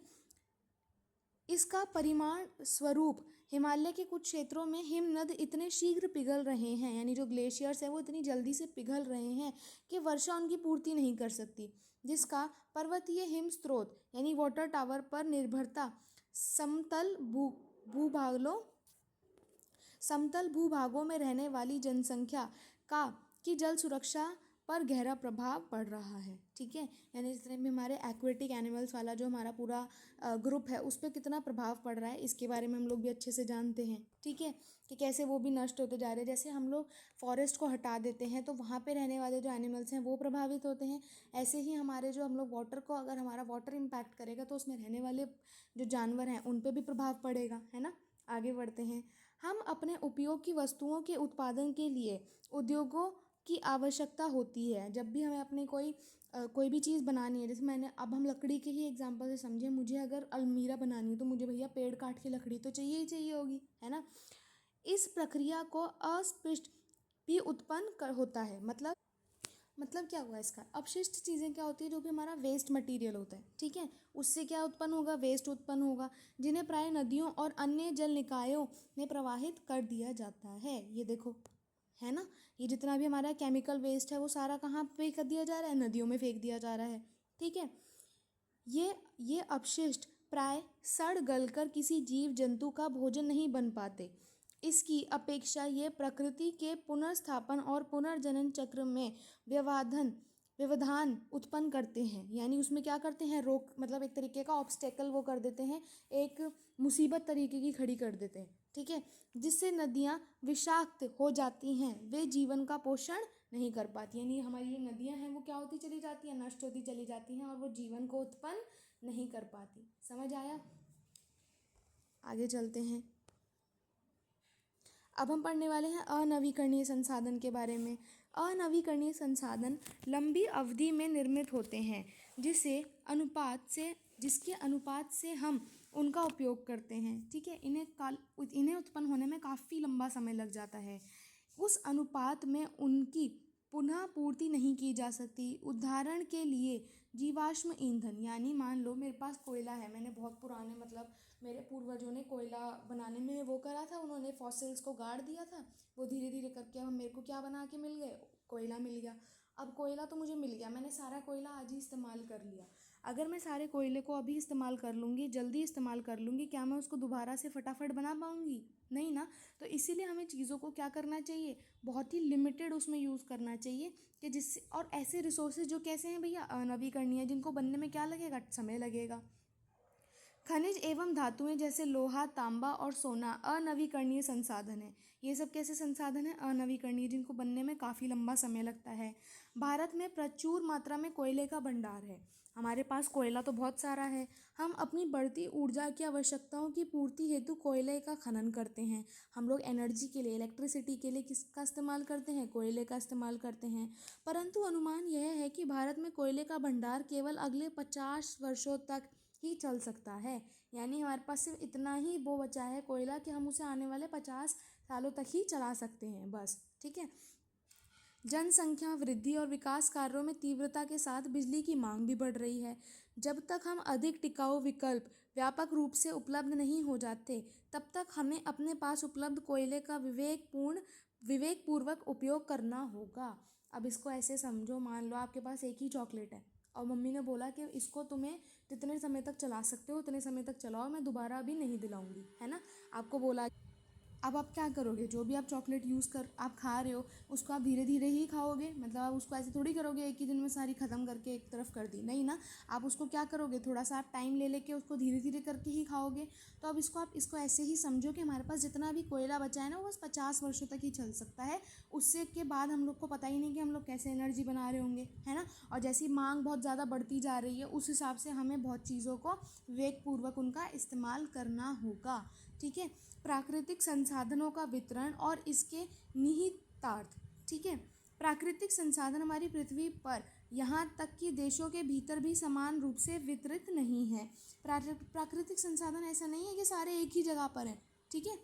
इसका परिमाण स्वरूप हिमालय के कुछ क्षेत्रों में हिमनद इतने शीघ्र पिघल रहे हैं, यानी जो ग्लेशियर्स है वो इतनी जल्दी से पिघल रहे हैं कि वर्षा उनकी पूर्ति नहीं कर सकती, जिसका पर्वतीय हिम स्रोत यानी वाटर टावर पर निर्भरता समतल भूभागों समतल भूभागों में रहने वाली जनसंख्या का की जल सुरक्षा पर गहरा प्रभाव पड़ रहा है। ठीक है, यानी जितने भी हमारे एक्वेटिक एनिमल्स वाला जो हमारा पूरा ग्रुप है उस पर कितना प्रभाव पड़ रहा है, इसके बारे में हम लोग भी अच्छे से जानते हैं। ठीक है, कि कैसे वो भी नष्ट होते जा रहे हैं। जैसे हम लोग फॉरेस्ट को हटा देते हैं तो वहाँ पे रहने वाले जो एनिमल्स हैं वो प्रभावित होते हैं। ऐसे ही हमारे जो हम लोग वाटर को, अगर हमारा वाटर इम्पैक्ट करेगा तो उसमें रहने वाले जो जानवर हैं उन पर भी प्रभाव पड़ेगा, है ना। आगे बढ़ते हैं। हम अपने उपयोग की वस्तुओं के उत्पादन के लिए उद्योगों की आवश्यकता होती है। जब भी हमें अपनी कोई भी चीज़ बनानी है, जैसे मैंने अब हम लकड़ी के ही एग्जांपल से समझे, मुझे अगर अलमीरा बनानी है तो मुझे भैया पेड़ काट के लकड़ी तो चाहिए ही चाहिए होगी, है ना। इस प्रक्रिया को अस्पष्ट भी उत्पन्न होता है। मतलब क्या हुआ इसका, अपशिष्ट चीज़ें क्या होती है, जो भी हमारा वेस्ट मटेरियल होता है, ठीक है, उससे क्या उत्पन्न होगा, वेस्ट उत्पन्न होगा, जिन्हें प्राय नदियों और अन्य जल निकायों में प्रवाहित कर दिया जाता है। ये देखो, है ना, ये जितना भी हमारा केमिकल वेस्ट है वो सारा कहाँ पे फेंक दिया जा रहा है, नदियों में फेंक दिया जा रहा है। ठीक है, ये अपशिष्ट प्राय सड़ गलकर किसी जीव जंतु का भोजन नहीं बन पाते। इसकी अपेक्षा ये प्रकृति के पुनर्स्थापन और पुनर्जनन चक्र में व्यवधान उत्पन्न करते हैं। यानी उसमें क्या करते हैं, रोक, मतलब एक तरीके का ऑब्स्टेकल वो कर देते हैं, एक मुसीबत तरीके की खड़ी कर देते हैं। ठीक है, जिससे नदियाँ विषाक्त हो जाती हैं, वे जीवन का पोषण नहीं कर पाती। यानी हमारी ये नदियाँ हैं वो क्या होती चली जाती हैं, नष्ट होती चली जाती हैं और वो जीवन को उत्पन्न नहीं कर पाती। समझ आया। आगे चलते हैं। अब हम पढ़ने वाले हैं अनवीकरणीय संसाधन के बारे में। अनवीकरणीय संसाधन लंबी अवधि में निर्मित होते हैं जिसके अनुपात से हम उनका उपयोग करते हैं। ठीक है, इन्हें उत्पन्न होने में काफ़ी लंबा समय लग जाता है। उस अनुपात में उनकी पुनः पूर्ति नहीं की जा सकती। उदाहरण के लिए जीवाश्म ईंधन, यानी मान लो मेरे पास कोयला है, मैंने बहुत पुराने, मतलब मेरे पूर्वजों ने कोयला बनाने में वो करा था, उन्होंने फॉसिल्स को गाड़ दिया था, वो धीरे धीरे करके अब मेरे को क्या बना के मिल गए, कोयला मिल गया। अब कोयला तो मुझे मिल गया, मैंने सारा कोयला आज ही इस्तेमाल कर लिया। अगर मैं सारे कोयले को अभी इस्तेमाल कर लूँगी, जल्दी इस्तेमाल कर लूँगी, क्या मैं उसको दोबारा से फटाफट बना पाऊँगी? नहीं ना। तो इसीलिए हमें चीज़ों को क्या करना चाहिए, बहुत ही लिमिटेड उसमें यूज़ करना चाहिए, कि जिससे, और ऐसे रिसोर्सेज जो कैसे हैं भैया, अनवीकरणीय, जिनको बनने में क्या लगेगा, समय लगेगा। खनिज एवं धातुएं जैसे लोहा, तांबा और सोना अनवीकरणीय संसाधन है। ये सब कैसे संसाधन है, अनवीकरणीय, जिनको बनने में काफ़ी लंबा समय लगता है। भारत में प्रचुर मात्रा में कोयले का भंडार है। हमारे पास कोयला तो बहुत सारा है। हम अपनी बढ़ती ऊर्जा की आवश्यकताओं की पूर्ति हेतु कोयले का खनन करते हैं। हम लोग एनर्जी के लिए, इलेक्ट्रिसिटी के लिए किसका इस्तेमाल करते हैं, कोयले का इस्तेमाल करते हैं। परंतु अनुमान यह है कि भारत में कोयले का भंडार केवल अगले 50 वर्षों तक ही चल सकता है। यानी हमारे पास सिर्फ इतना ही वो बचा है कोयला कि हम उसे आने वाले 50 सालों तक ही चला सकते हैं बस। ठीक है, जनसंख्या वृद्धि और विकास कार्यों में तीव्रता के साथ बिजली की मांग भी बढ़ रही है। जब तक हम अधिक टिकाऊ विकल्प व्यापक रूप से उपलब्ध नहीं हो जाते, तब तक हमें अपने पास उपलब्ध कोयले का विवेकपूर्वक उपयोग करना होगा। अब इसको ऐसे समझो, मान लो आपके पास एक ही चॉकलेट है और मम्मी ने बोला कि इसको तुम्हें जितने समय तक चला सकते हो उतने समय तक चलाओ, मैं दोबारा अभी नहीं दिलाऊंगी, है ना, आपको बोला। अब आप क्या करोगे, जो भी आप चॉकलेट आप खा रहे हो उसको आप धीरे धीरे ही खाओगे, मतलब आप उसको ऐसे थोड़ी करोगे एक ही दिन में सारी ख़त्म करके एक तरफ कर दी, नहीं ना। आप उसको क्या करोगे, थोड़ा सा आप टाइम ले लेके उसको धीरे धीरे करके ही खाओगे। तो अब आप इसको ऐसे ही समझो कि हमारे पास जितना भी कोयला बचा है ना वो बस 50 वर्षों तक ही चल सकता है। उससे के बाद हम लोग को पता ही नहीं कि हम लोग कैसे एनर्जी बना रहे होंगे, है ना। और जैसी मांग बहुत ज़्यादा बढ़ती जा रही है उस हिसाब से हमें बहुत चीज़ों को विवेकपूर्वक उनका इस्तेमाल करना होगा। ठीक है, प्राकृतिक संसाधनों का वितरण और इसके निहितार्थ। ठीक है, प्राकृतिक संसाधन हमारी पृथ्वी पर यहाँ तक कि देशों के भीतर भी समान रूप से वितरित नहीं है। प्राकृतिक संसाधन ऐसा नहीं है कि सारे एक ही जगह पर हैं। ठीक है,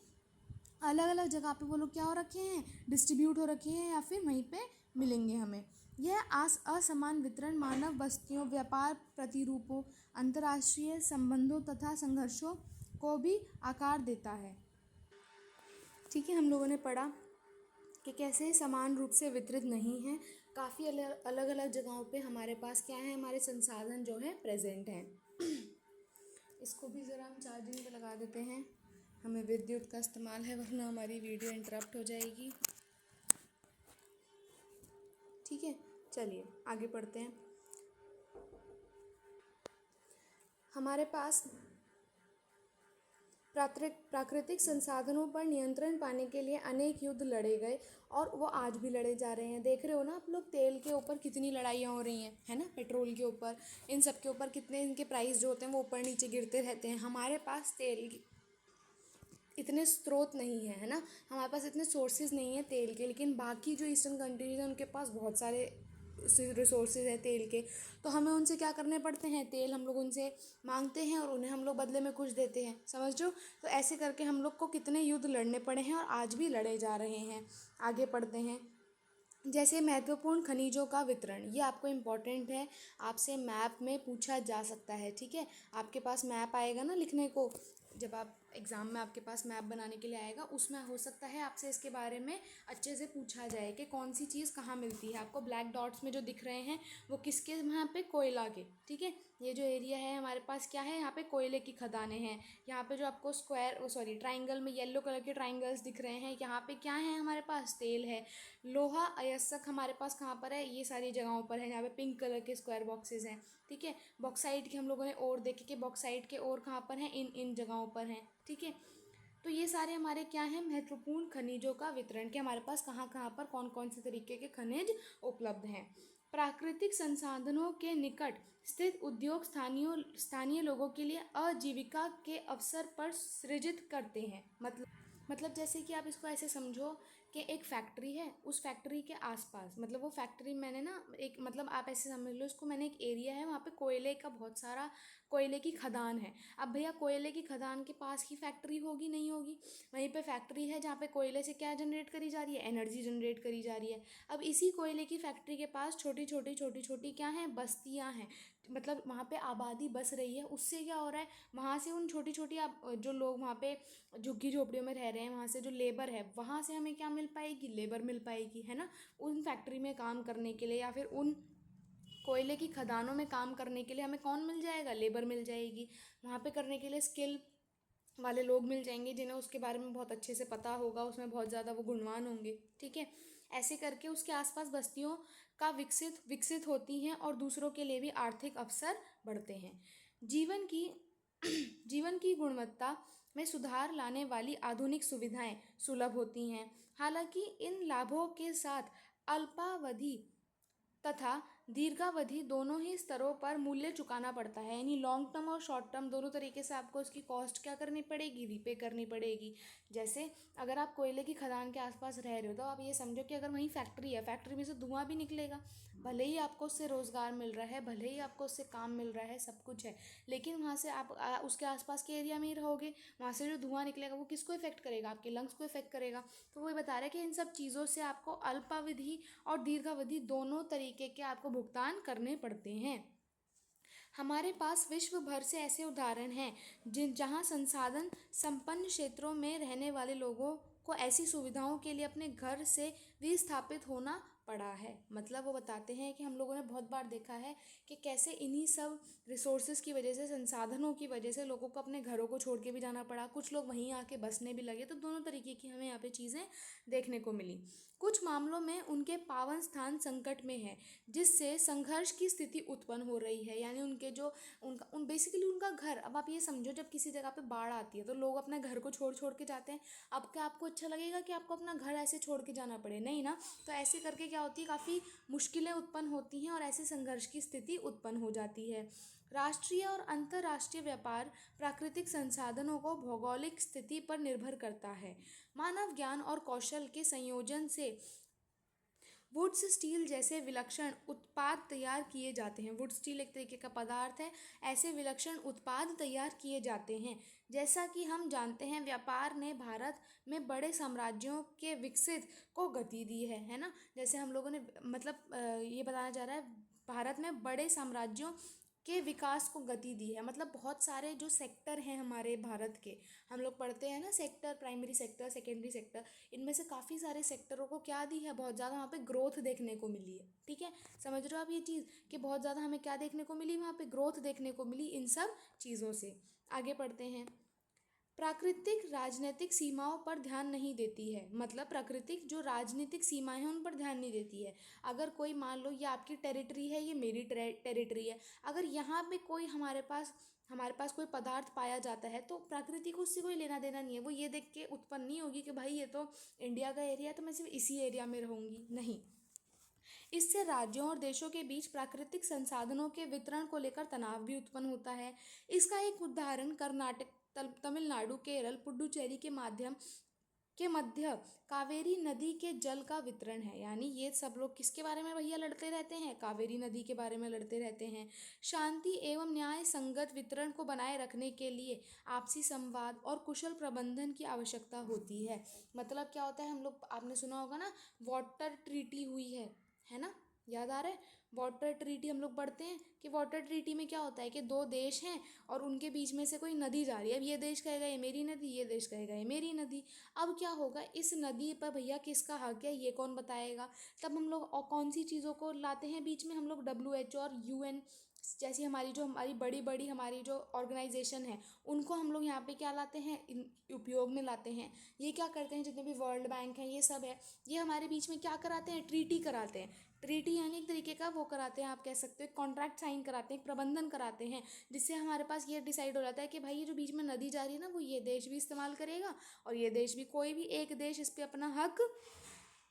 अलग अलग जगह पे वो लोग क्या हो रखे हैं, डिस्ट्रीब्यूट हो रखे हैं, या फिर वहीं पे मिलेंगे हमें। यह असमान वितरण मानव बस्तियों, व्यापार प्रतिरूपों, अंतर्राष्ट्रीय संबंधों तथा संघर्षों को भी आकार देता है। ठीक है, हम लोगों ने पढ़ा कि कैसे समान रूप से वितरित नहीं है, काफ़ी अलग अलग जगहों पे हमारे पास क्या है, हमारे संसाधन जो है प्रेजेंट हैं। इसको भी ज़रा हम चार्जिंग पे लगा देते हैं, हमें विद्युत का इस्तेमाल है वरना हमारी वीडियो इंटरप्ट हो जाएगी। ठीक है, चलिए आगे पढ़ते हैं। हमारे पास प्राकृतिक संसाधनों पर नियंत्रण पाने के लिए अनेक युद्ध लड़े गए और वो आज भी लड़े जा रहे हैं। देख रहे हो ना आप लोग, तेल के ऊपर कितनी लड़ाइयाँ हो रही हैं, है ना, पेट्रोल के ऊपर, इन सब के ऊपर कितने इनके प्राइस जो होते हैं वो ऊपर नीचे गिरते रहते हैं। हमारे पास तेल की इतने स्रोत नहीं है ना, हमारे पास इतने सोर्सेज नहीं है तेल के, लेकिन बाकी जो ईस्टर्न कंट्रीज हैं उनके पास बहुत सारे रिसोर्सेज है तेल के। तो हमें उनसे क्या करने पड़ते हैं, तेल हम लोग उनसे मांगते हैं और उन्हें हम लोग बदले में कुछ देते हैं, समझ लो। तो ऐसे करके हम लोग को कितने युद्ध लड़ने पड़े हैं और आज भी लड़े जा रहे हैं। आगे पढ़ते हैं। जैसे महत्वपूर्ण खनिजों का वितरण, ये आपको इम्पोर्टेंट है, आपसे मैप में पूछा जा सकता है। ठीक है, आपके पास मैप आएगा ना लिखने को, जब आप एग्ज़ाम में आपके पास मैप बनाने के लिए आएगा, उसमें हो सकता है आपसे इसके बारे में अच्छे से पूछा जाए कि कौन सी चीज़ कहाँ मिलती है। आपको ब्लैक डॉट्स में जो दिख रहे हैं वो किसके, वहाँ पे कोयला के। ठीक है, ये जो एरिया है हमारे पास क्या है, यहाँ पे कोयले की खदानें हैं। यहाँ पे जो आपको ट्राइंगल में येलो कलर के ट्राइंगल्स दिख रहे हैं, यहाँ पे क्या है, हमारे पास तेल है। लोहा अयस्क हमारे पास कहाँ पर है, ये सारी जगहों पर है, यहाँ पे पिंक कलर के स्क्वायर बॉक्सेस हैं। ठीक है, बॉक्साइट की हम लोगों ने और देखे कि बॉक्साइट के और कहाँ पर हैं, इन इन जगहों पर हैं। ठीक है, तो ये सारे हमारे क्या हैं, महत्वपूर्ण खनिजों का वितरण, कि हमारे पास कहाँ कहाँ पर कौन कौन से तरीके के खनिज उपलब्ध हैं। प्राकृतिक संसाधनों के निकट स्थित उद्योग स्थानीय लोगों के लिए आजीविका के अवसर पर सृजित करते हैं। मतलब जैसे कि आप इसको ऐसे समझो कि एक फैक्ट्री है, उस फैक्ट्री के आसपास, मतलब वो फैक्ट्री मैंने ना एक, मतलब आप ऐसे समझ लो इसको, मैंने एक एरिया है वहाँ पे कोयले का बहुत सारा, कोयले की खदान है। अब भैया कोयले की खदान के पास ही फैक्ट्री होगी, नहीं होगी, वहीं पे फैक्ट्री है जहाँ पे कोयले से क्या जनरेट करी जा रही है, एनर्जी जनरेट करी जा रही है। अब इसी कोयले की फैक्ट्री के पास छोटी छोटी क्या हैं, बस्तियाँ हैं, मतलब वहाँ पे आबादी बस रही है। उससे क्या हो रहा है, वहाँ से उन छोटी छोटी जो लोग वहाँ पे झुग्गी झोपड़ियों में रह रहे हैं, वहाँ से जो लेबर है, वहाँ से हमें क्या मिल पाएगी, लेबर मिल पाएगी, है ना, उन फैक्ट्री में काम करने के लिए या फिर उन कोयले की खदानों में काम करने के लिए हमें कौन मिल जाएगा, लेबर मिल जाएगी। वहाँ पे करने के लिए स्किल वाले लोग मिल जाएंगे जिन्हें उसके बारे में बहुत अच्छे से पता होगा, उसमें बहुत ज़्यादा वो गुणवान होंगे। ठीक है, ऐसे करके उसके आसपास बस्तियों का विकसित होती हैं और दूसरों के लिए भी आर्थिक अवसर बढ़ते हैं। जीवन की जीवन की गुणवत्ता में सुधार लाने वाली आधुनिक सुविधाएं सुलभ होती हैं। हालांकि इन लाभों के साथ अल्पावधि तथा दीर्घावधि दोनों ही स्तरों पर मूल्य चुकाना पड़ता है, यानी लॉन्ग टर्म और शॉर्ट टर्म दोनों तरीके से आपको उसकी कॉस्ट क्या करनी पड़ेगी, रीपे करनी पड़ेगी। जैसे अगर आप कोयले की खदान के आसपास रह रहे हो तो आप ये समझो कि अगर वहीं फैक्ट्री है, फैक्ट्री में से धुआं भी निकलेगा, भले ही आपको उससे रोज़गार मिल रहा है, भले ही आपको उससे काम मिल रहा है, सब कुछ है, लेकिन वहाँ से आप उसके आसपास के एरिया में ही रहोगे, वहाँ से जो धुआं निकलेगा वो किसको इफेक्ट करेगा, आपके लंग्स को इफेक्ट करेगा। तो वो बता रहा है कि इन सब चीज़ों से आपको अल्पावधि और दीर्घावधि दोनों तरीके के आपको भुगतान करने पड़ते हैं। हमारे पास विश्व भर से ऐसे उदाहरण हैं जहां संसाधन संपन्न क्षेत्रों में रहने वाले लोगों को ऐसी सुविधाओं के लिए अपने घर से विस्थापित होना पड़ा है। मतलब वो बताते हैं कि हम लोगों ने बहुत बार देखा है कि कैसे इन्हीं सब रिसोर्सेज की वजह से, संसाधनों की वजह से लोगों को अपने घरों को छोड़ के भी जाना पड़ा, कुछ लोग वहीं आके बसने भी लगे। तो दोनों तरीके की हमें यहाँ पे चीज़ें देखने को मिली। कुछ मामलों में उनके पावन स्थान संकट में है, जिससे संघर्ष की स्थिति उत्पन्न हो रही है, यानी उनके जो बेसिकली उनका घर, अब आप ये समझो जब किसी जगह पे बाढ़ आती है तो लोग अपने घर को छोड़ छोड़ के जाते हैं। अब क्या आपको अच्छा लगेगा कि आपको अपना घर ऐसे छोड़ के जाना पड़े, नहीं ना। तो ऐसे करके क्या होती है, काफ़ी मुश्किलें उत्पन्न होती हैं और ऐसे संघर्ष की स्थिति उत्पन्न हो जाती है। राष्ट्रीय और अंतर्राष्ट्रीय व्यापार प्राकृतिक संसाधनों को भौगोलिक स्थिति पर निर्भर करता है। मानव ज्ञान और कौशल के संयोजन से वुड्स स्टील जैसे विलक्षण उत्पाद तैयार किए जाते हैं। वुड स्टील एक तरीके का पदार्थ है, ऐसे विलक्षण उत्पाद तैयार किए जाते हैं। जैसा कि हम जानते हैं, व्यापार ने भारत में बड़े साम्राज्यों के विकसित को गति दी है ना। जैसे हम लोगों ने मतलब ये बताया जा रहा है, भारत में बड़े साम्राज्यों के विकास को गति दी है। मतलब बहुत सारे जो सेक्टर हैं हमारे भारत के, हम लोग पढ़ते हैं ना sector, primary sector, secondary sector, इनमें से काफ़ी सारे सेक्टरों को क्या दी है, बहुत ज़्यादा वहाँ पे ग्रोथ देखने को मिली है। ठीक है, समझ रहे हो आप ये चीज़ कि बहुत ज़्यादा हमें क्या देखने को मिली, वहाँ पे ग्रोथ देखने को मिली इन सब चीज़ों से। आगे पढ़ते हैं। प्राकृतिक राजनीतिक सीमाओं पर ध्यान नहीं देती है। मतलब प्राकृतिक जो राजनीतिक सीमाएं हैं उन पर ध्यान नहीं देती है। अगर कोई मान लो ये आपकी टेरिटरी है, ये मेरी टेरिटरी है, अगर यहाँ पे कोई हमारे पास कोई पदार्थ पाया जाता है तो प्रकृति को उससे कोई लेना देना नहीं है। वो ये देख के उत्पन्न नहीं होगी कि भाई ये तो इंडिया का एरिया है तो मैं सिर्फ इसी एरिया में रहूँगी, नहीं। इससे राज्यों और देशों के बीच प्राकृतिक संसाधनों के वितरण को लेकर तनाव भी उत्पन्न होता है। इसका एक उदाहरण कर्नाटक, तमिलनाडु, केरल, पुडुचेरी के मध्य कावेरी नदी के जल का वितरण है। यानी ये सब लोग किसके बारे में भैया लड़ते रहते हैं, कावेरी नदी के बारे में लड़ते रहते हैं। शांति एवं न्याय संगत वितरण को बनाए रखने के लिए आपसी संवाद और कुशल प्रबंधन की आवश्यकता होती है। मतलब क्या होता है, हम लोग, आपने सुना होगा ना, वाटर ट्रीटी हुई है ना, याद आ रहा है। वाटर ट्रीटी हम लोग पढ़ते हैं कि वाटर ट्रीटी में क्या होता है कि दो देश हैं और उनके बीच में से कोई नदी जा रही है। अब ये देश कहेगा ये मेरी नदी, ये देश कहेगा ये मेरी नदी। अब क्या होगा, इस नदी पर भैया किसका हक है ये कौन बताएगा। तब हम लोग और कौन सी चीज़ों को लाते हैं बीच में, हम लोग WHO और UN जैसी हमारी बड़ी बड़ी हमारी जो ऑर्गेनाइजेशन है उनको हम लोग यहाँ पे क्या लाते हैं, उपयोग में लाते हैं। ये क्या करते हैं, जितने भी वर्ल्ड बैंक है ये सब है, ये हमारे बीच में क्या कराते हैं, ट्रीटी कराते हैं। ट्रीटी यानी एक तरीके का वो कराते हैं, आप कह सकते हो कॉन्ट्रैक्ट साइन कराते हैं, एक प्रबंधन कराते हैं, जिससे हमारे पास ये डिसाइड हो जाता है कि भाई ये जो बीच में नदी जा रही है ना वो ये देश भी इस्तेमाल करेगा और ये देश भी, कोई भी एक देश इस पर अपना हक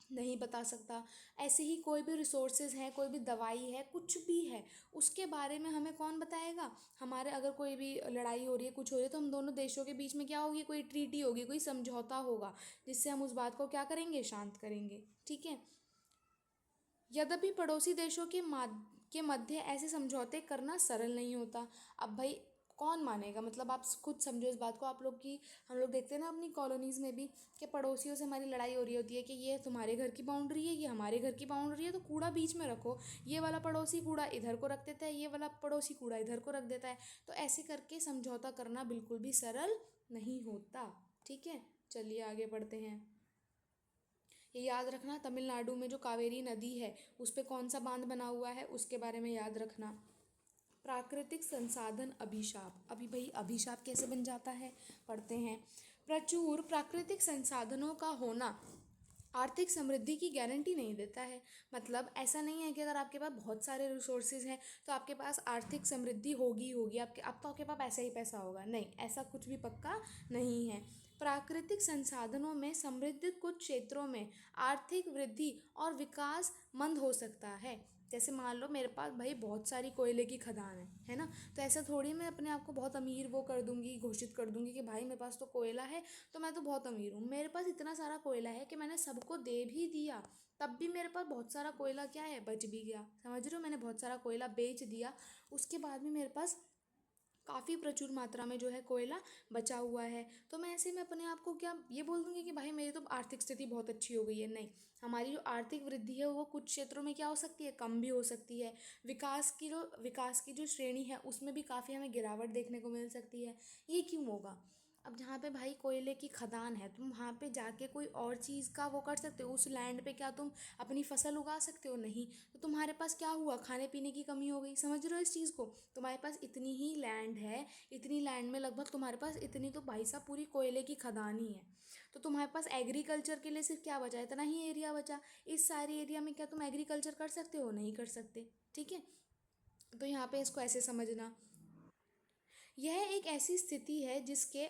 नहीं बता सकता। ऐसे ही कोई भी रिसोर्सेज है, कोई भी दवाई है, कुछ भी है, उसके बारे में हमें कौन बताएगा। हमारे अगर कोई भी लड़ाई हो रही है, कुछ हो रही है, तो हम दोनों देशों के बीच में क्या होगी, कोई ट्रीटी होगी, कोई समझौता होगा, जिससे हम उस बात को क्या करेंगे, शांत करेंगे। ठीक है। यद्यपि पड़ोसी देशों के मध्य ऐसे समझौते करना सरल नहीं होता। अब भाई कौन मानेगा, मतलब आप खुद समझो इस बात को। आप लोग की, हम लोग देखते हैं ना अपनी कॉलोनीज़ में भी कि पड़ोसियों से हमारी लड़ाई हो रही होती है कि ये तुम्हारे घर की बाउंड्री है, ये हमारे घर की बाउंड्री है, तो कूड़ा बीच में रखो। ये वाला पड़ोसी कूड़ा इधर को रख देता है, ये वाला पड़ोसी कूड़ा इधर को रख देता है। तो ऐसे करके समझौता करना बिल्कुल भी सरल नहीं होता। ठीक है, चलिए आगे बढ़ते हैं। ये याद रखना, तमिलनाडु में जो कावेरी नदी है उस पे कौन सा बांध बना हुआ है उसके बारे में याद रखना। प्राकृतिक संसाधन अभिशाप। अभी भाई अभिशाप कैसे बन जाता है, पढ़ते हैं। प्रचुर प्राकृतिक संसाधनों का होना आर्थिक समृद्धि की गारंटी नहीं देता है। मतलब ऐसा नहीं है कि अगर आपके पास बहुत सारे रिसोर्सेज हैं तो आपके पास आर्थिक समृद्धि होगी होगी, आपके पास पैसा ही पैसा होगा, नहीं, ऐसा कुछ भी पक्का नहीं है। प्राकृतिक संसाधनों में समृद्ध कुछ क्षेत्रों में आर्थिक वृद्धि और विकास मंद हो सकता है। जैसे मान लो मेरे पास भाई बहुत सारी कोयले की खदान है ना, तो ऐसा थोड़ी मैं अपने आप को बहुत अमीर वो कर दूंगी, घोषित कर दूंगी कि भाई मेरे पास तो कोयला है तो मैं तो बहुत अमीर हूँ। मेरे पास इतना सारा कोयला है कि मैंने सबको दे भी दिया, तब भी मेरे पास बहुत सारा कोयला क्या है, बच भी गया। समझ रहे हो, मैंने बहुत सारा कोयला बेच दिया, उसके बाद भी मेरे पास काफ़ी प्रचुर मात्रा में जो है कोयला बचा हुआ है। तो मैं ऐसे में अपने आप को क्या ये बोल दूँगी कि भाई मेरी तो आर्थिक स्थिति बहुत अच्छी हो गई है, नहीं। हमारी जो आर्थिक वृद्धि है वो कुछ क्षेत्रों में क्या हो सकती है, कम भी हो सकती है। विकास की जो श्रेणी है उसमें भी काफ़ी हमें गिरावट देखने को मिल सकती है। ये क्यों होगा। अब जहाँ पे भाई कोयले की खदान है, तुम वहाँ पे जाके कोई और चीज़ का वो कर सकते हो, उस लैंड पे क्या तुम अपनी फसल उगा सकते हो, नहीं। तो तुम्हारे पास क्या हुआ, खाने पीने की कमी हो गई। समझ रहे हो इस चीज़ को, तुम्हारे पास इतनी ही लैंड है, इतनी लैंड में लगभग तुम्हारे पास इतनी तो भाई साहब पूरी कोयले की खदान ही है। तो तुम्हारे पास एग्रीकल्चर के लिए सिर्फ क्या बचा, इतना ही एरिया बचा। इस सारे एरिया में क्या तुम एग्रीकल्चर कर सकते हो, नहीं कर सकते। ठीक है, तो यहाँ पे इसको ऐसे समझना। यह एक ऐसी स्थिति है जिसके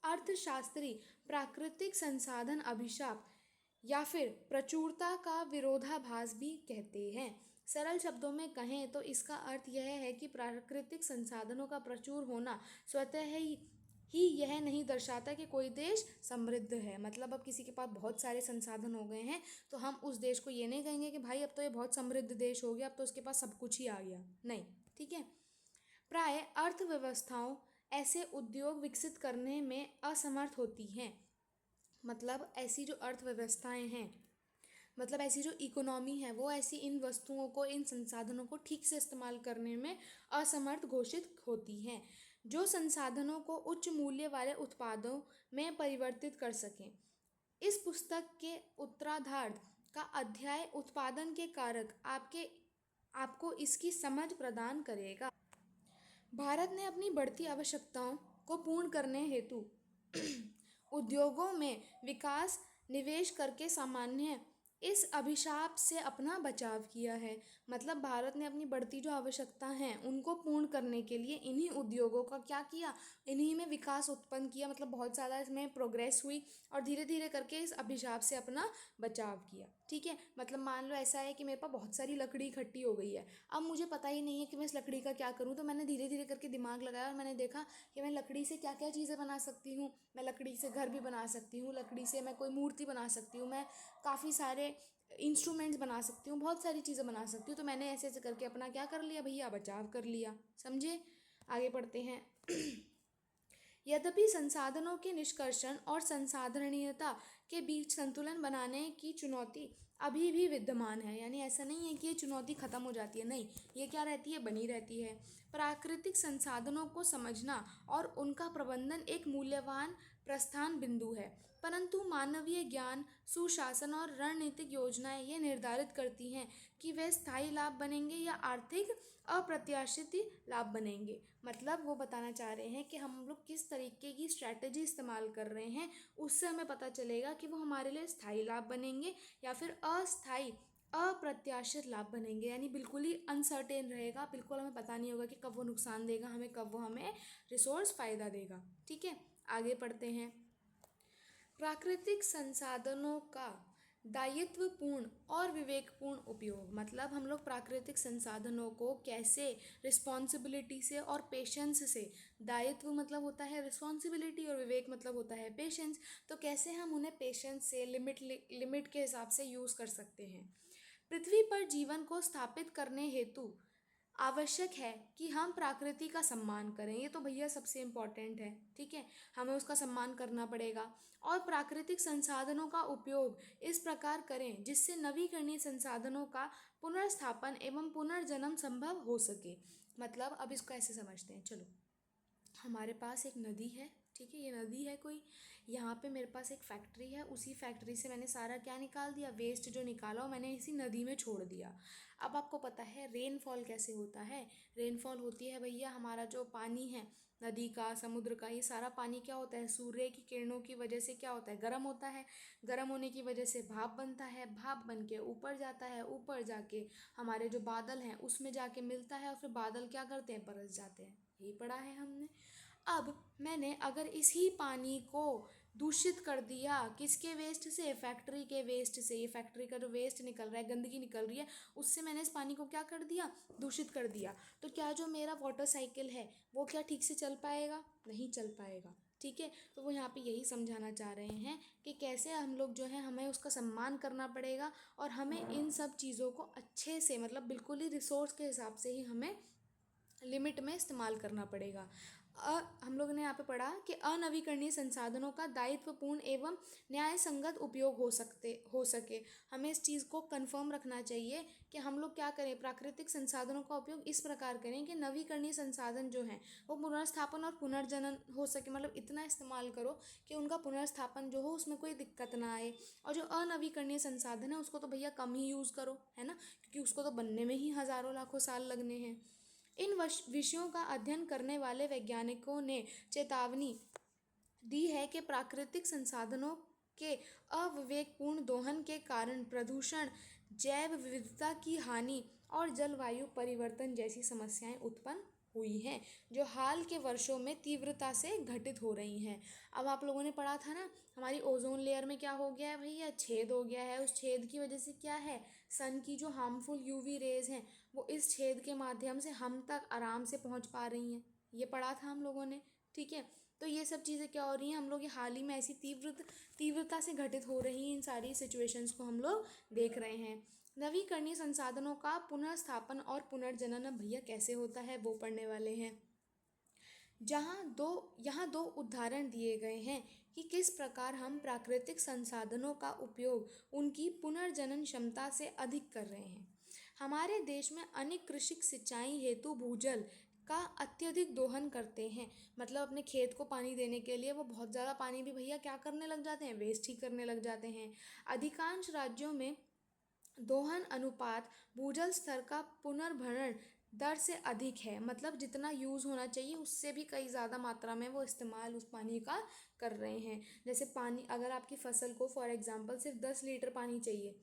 अर्थशास्त्री प्राकृतिक संसाधन अभिशाप या फिर प्रचुरता का विरोधाभास भी कहते हैं। सरल शब्दों में कहें तो इसका अर्थ यह है कि प्राकृतिक संसाधनों का प्रचुर होना स्वतः ही यह नहीं दर्शाता कि कोई देश समृद्ध है। मतलब अब किसी के पास बहुत सारे संसाधन हो गए हैं तो हम उस देश को ये नहीं कहेंगे कि भाई अब तो ये बहुत समृद्ध देश हो गया, अब तो उसके पास सब कुछ ही आ गया, नहीं। ठीक है। प्राय अर्थव्यवस्थाओं ऐसे उद्योग विकसित करने में असमर्थ होती हैं। मतलब ऐसी जो अर्थव्यवस्थाएं हैं मतलब ऐसी जो इकोनॉमी है वो ऐसी इन वस्तुओं को, इन संसाधनों को ठीक से इस्तेमाल करने में असमर्थ घोषित होती हैं, जो संसाधनों को उच्च मूल्य वाले उत्पादों में परिवर्तित कर सकें। इस पुस्तक के उत्तरार्ध का अध्याय उत्पादन के कारक आपको इसकी समझ प्रदान करेगा। भारत ने अपनी बढ़ती आवश्यकताओं को पूर्ण करने हेतु उद्योगों में विकास निवेश करके सामान्य इस अभिशाप से अपना बचाव किया है। मतलब भारत ने अपनी बढ़ती जो आवश्यकता हैं उनको पूर्ण करने के लिए इन्हीं उद्योगों का क्या किया, इन्हीं में विकास उत्पन्न किया, मतलब बहुत ज़्यादा इसमें प्रोग्रेस हुई और धीरे धीरे करके इस अभिशाप से अपना बचाव किया। ठीक है, मतलब मान लो ऐसा है कि मेरे पास बहुत सारी लकड़ी इकट्ठी हो गई है, अब मुझे पता ही नहीं है कि मैं इस लकड़ी का क्या करूँ, तो मैंने धीरे धीरे करके दिमाग लगाया और मैंने देखा कि मैं लकड़ी से क्या क्या चीज़ें बना सकती हूँ। मैं लकड़ी से घर भी बना सकती हूँ, लकड़ी से मैं कोई मूर्ति बना सकती हूँ, मैं काफ़ी सारे इंस्ट्रूमेंट्स बना सकती हूँ, बहुत सारी चीज़ें बना सकती हूँ। तो मैंने ऐसे ऐसे करके अपना क्या कर लिया भैया, बचाव कर लिया। समझे? आगे पढ़ते हैं। यद्यपि संसाधनों के निष्कर्षण और संसाधनीयता के बीच संतुलन बनाने की चुनौती अभी भी विद्यमान है, यानी ऐसा नहीं है कि ये चुनौती खत्म हो जाती है, नहीं, ये क्या रहती है, बनी रहती है। प्राकृतिक संसाधनों को समझना और उनका प्रबंधन एक मूल्यवान प्रस्थान बिंदु है, परंतु मानवीय ज्ञान, सुशासन और रणनीतिक योजनाएं ये निर्धारित करती हैं कि वे स्थायी लाभ बनेंगे या आर्थिक अप्रत्याशित लाभ बनेंगे। मतलब वो बताना चाह रहे हैं कि हम लोग किस तरीके की स्ट्रैटेजी इस्तेमाल कर रहे हैं, उससे हमें पता चलेगा कि वो हमारे लिए स्थायी लाभ बनेंगे या फिर अस्थायी अप्रत्याशित लाभ बनेंगे, यानी बिल्कुल ही अनसर्टेन रहेगा, बिल्कुल हमें पता नहीं होगा कि कब वो नुकसान देगा हमें, कब वो हमें रिसोर्स फ़ायदा देगा। ठीक है, आगे पढ़ते हैं। प्राकृतिक संसाधनों का दायित्वपूर्ण और विवेकपूर्ण उपयोग, मतलब हम लोग प्राकृतिक संसाधनों को कैसे रिस्पॉन्सिबिलिटी से और पेशेंस से, दायित्व मतलब होता है रिस्पॉन्सिबिलिटी और विवेक मतलब होता है पेशेंस, तो कैसे हम उन्हें पेशेंस से लिमिट के हिसाब से यूज़ कर सकते हैं। पृथ्वी पर जीवन को स्थापित करने हेतु आवश्यक है कि हम प्रकृति का सम्मान करें, ये तो भैया सबसे इम्पॉर्टेंट है। ठीक है, हमें उसका सम्मान करना पड़ेगा और प्राकृतिक संसाधनों का उपयोग इस प्रकार करें जिससे नवीकरणीय संसाधनों का पुनर्स्थापन एवं पुनर्जन्म संभव हो सके। मतलब अब इसको ऐसे समझते हैं, चलो हमारे पास एक नदी है, ठीक है, ये नदी है कोई, यहाँ पे मेरे पास एक फैक्ट्री है, उसी फैक्ट्री से मैंने सारा क्या निकाल दिया, वेस्ट जो निकाला वो मैंने इसी नदी में छोड़ दिया। अब आपको पता है रेनफॉल कैसे होता है, रेनफॉल होती है भैया, हमारा जो पानी है नदी का, समुद्र का, ये सारा पानी क्या होता है, सूर्य की किरणों की वजह से क्या होता है, गर्म होता है, गर्म होने की वजह से भाप बनता है, भाप बन के ऊपर जाता है, ऊपर जाके हमारे जो बादल हैं उसमें जाके मिलता है और फिर बादल क्या करते हैं, बरस जाते हैं। यही पढ़ा है हमने। अब मैंने अगर इसी पानी को दूषित कर दिया, किसके वेस्ट से, फैक्ट्री के वेस्ट से, ये फैक्ट्री का जो वेस्ट निकल रहा है, गंदगी निकल रही है, उससे मैंने इस पानी को क्या कर दिया, दूषित कर दिया, तो क्या जो मेरा वाटर साइकिल है वो क्या ठीक से चल पाएगा, नहीं चल पाएगा। ठीक है, तो वो यहाँ पे यही समझाना चाह रहे हैं कि कैसे हम लोग जो है हमें उसका सम्मान करना पड़ेगा और हमें इन सब चीज़ों को अच्छे से, मतलब बिल्कुल ही रिसोर्स के हिसाब से ही हमें लिमिट में इस्तेमाल करना पड़ेगा। हम लोगों ने यहाँ पे पढ़ा कि अनवीकरणीय संसाधनों का दायित्वपूर्ण एवं न्याय संगत उपयोग हो सके। हमें इस चीज़ को कंफर्म रखना चाहिए कि हम लोग क्या करें, प्राकृतिक संसाधनों का उपयोग इस प्रकार करें कि नवीकरणीय संसाधन जो हैं वो पुनर्स्थापन और पुनर्जनन हो सके, मतलब इतना इस्तेमाल करो कि उनका पुनर्स्थापन जो हो उसमें कोई दिक्कत ना आए, और जो अनवीकरणीय संसाधन है उसको तो भैया कम ही यूज़ करो, है ना, क्योंकि उसको तो बनने में ही हज़ारों लाखों साल लगने हैं। इन विषयों का अध्ययन करने वाले वैज्ञानिकों ने चेतावनी दी है कि प्राकृतिक संसाधनों के अविवेकपूर्ण दोहन के कारण प्रदूषण, जैव विविधता की हानि और जलवायु परिवर्तन जैसी समस्याएं उत्पन्न हुई हैं, जो हाल के वर्षों में तीव्रता से घटित हो रही हैं। अब आप लोगों ने पढ़ा था ना, हमारी ओजोन लेयर में क्या हो गया है भैया, छेद हो गया है, उस छेद की वजह से क्या है, सन की जो हार्मफुल यूवी रेज हैं वो इस छेद के माध्यम से हम तक आराम से पहुंच पा रही हैं, ये पढ़ा था हम लोगों ने। ठीक है, तो ये सब चीज़ें क्या हो रही हैं, हम लोग ये हाल ही में ऐसी तीव्रता से घटित हो रही हैं, इन सारी सिचुएशंस को हम लोग देख रहे हैं। नवीकरणीय संसाधनों का पुनर्स्थापन और पुनर्जनन भैया कैसे होता है वो पढ़ने वाले हैं। यहाँ दो उदाहरण दिए गए हैं कि किस प्रकार हम प्राकृतिक संसाधनों का उपयोग उनकी पुनर्जनन क्षमता से अधिक कर रहे हैं। हमारे देश में अनेक कृषि सिंचाई हेतु भूजल का अत्यधिक दोहन करते हैं। मतलब अपने खेत को पानी देने के लिए वो बहुत ज़्यादा पानी भी भैया क्या करने लग जाते हैं, वेस्ट ही करने लग जाते हैं। अधिकांश राज्यों में दोहन अनुपात भूजल स्तर का पुनर्भरण दर से अधिक है। मतलब जितना यूज़ होना चाहिए उससे भी कई ज़्यादा मात्रा में वो इस्तेमाल उस पानी का कर रहे हैं। जैसे पानी, अगर आपकी फसल को फॉर एग्जांपल सिर्फ 10 लीटर पानी चाहिए,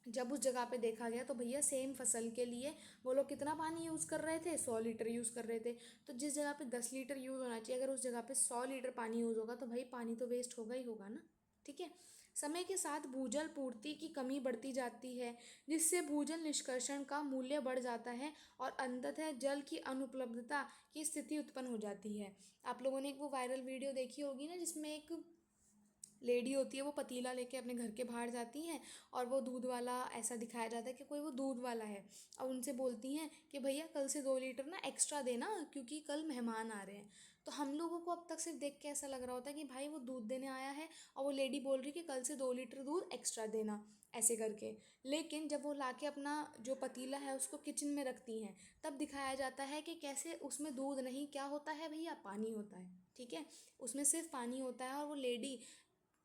जब उस जगह पे देखा गया तो भैया सेम फसल के लिए वो लोग कितना पानी यूज़ कर रहे थे, 100 लीटर यूज़ कर रहे थे। तो जिस जगह पे 10 लीटर यूज़ होना चाहिए, अगर उस जगह पे 100 लीटर पानी यूज़ होगा तो भाई पानी तो वेस्ट होगा ही होगा ना। ठीक है। समय के साथ भूजल पूर्ति की कमी बढ़ती जाती है, जिससे भूजल निष्कर्षण का मूल्य बढ़ जाता है और अंततः जल की अनुपलब्धता की स्थिति उत्पन्न हो जाती है। आप लोगों ने एक वो वायरल वीडियो देखी होगी ना, जिसमें एक लेडी होती है, वो पतीला लेके अपने घर के बाहर जाती हैं और वो दूध वाला, ऐसा दिखाया जाता है कि कोई वो दूध वाला है और उनसे बोलती हैं कि भैया कल से 2 लीटर ना एक्स्ट्रा देना क्योंकि कल मेहमान आ रहे हैं। तो हम लोगों को अब तक सिर्फ देख के ऐसा लग रहा होता है कि भाई वो दूध देने आया है और वो लेडी बोल रही है कि कल से 2 लीटर दूध एक्स्ट्रा देना, ऐसे करके। लेकिन जब वो लाके अपना जो पतीला है उसको किचन में रखती हैं, तब दिखाया जाता है कि कैसे उसमें दूध नहीं, क्या होता है भैया, पानी होता है। ठीक है, उसमें सिर्फ पानी होता है और वो लेडी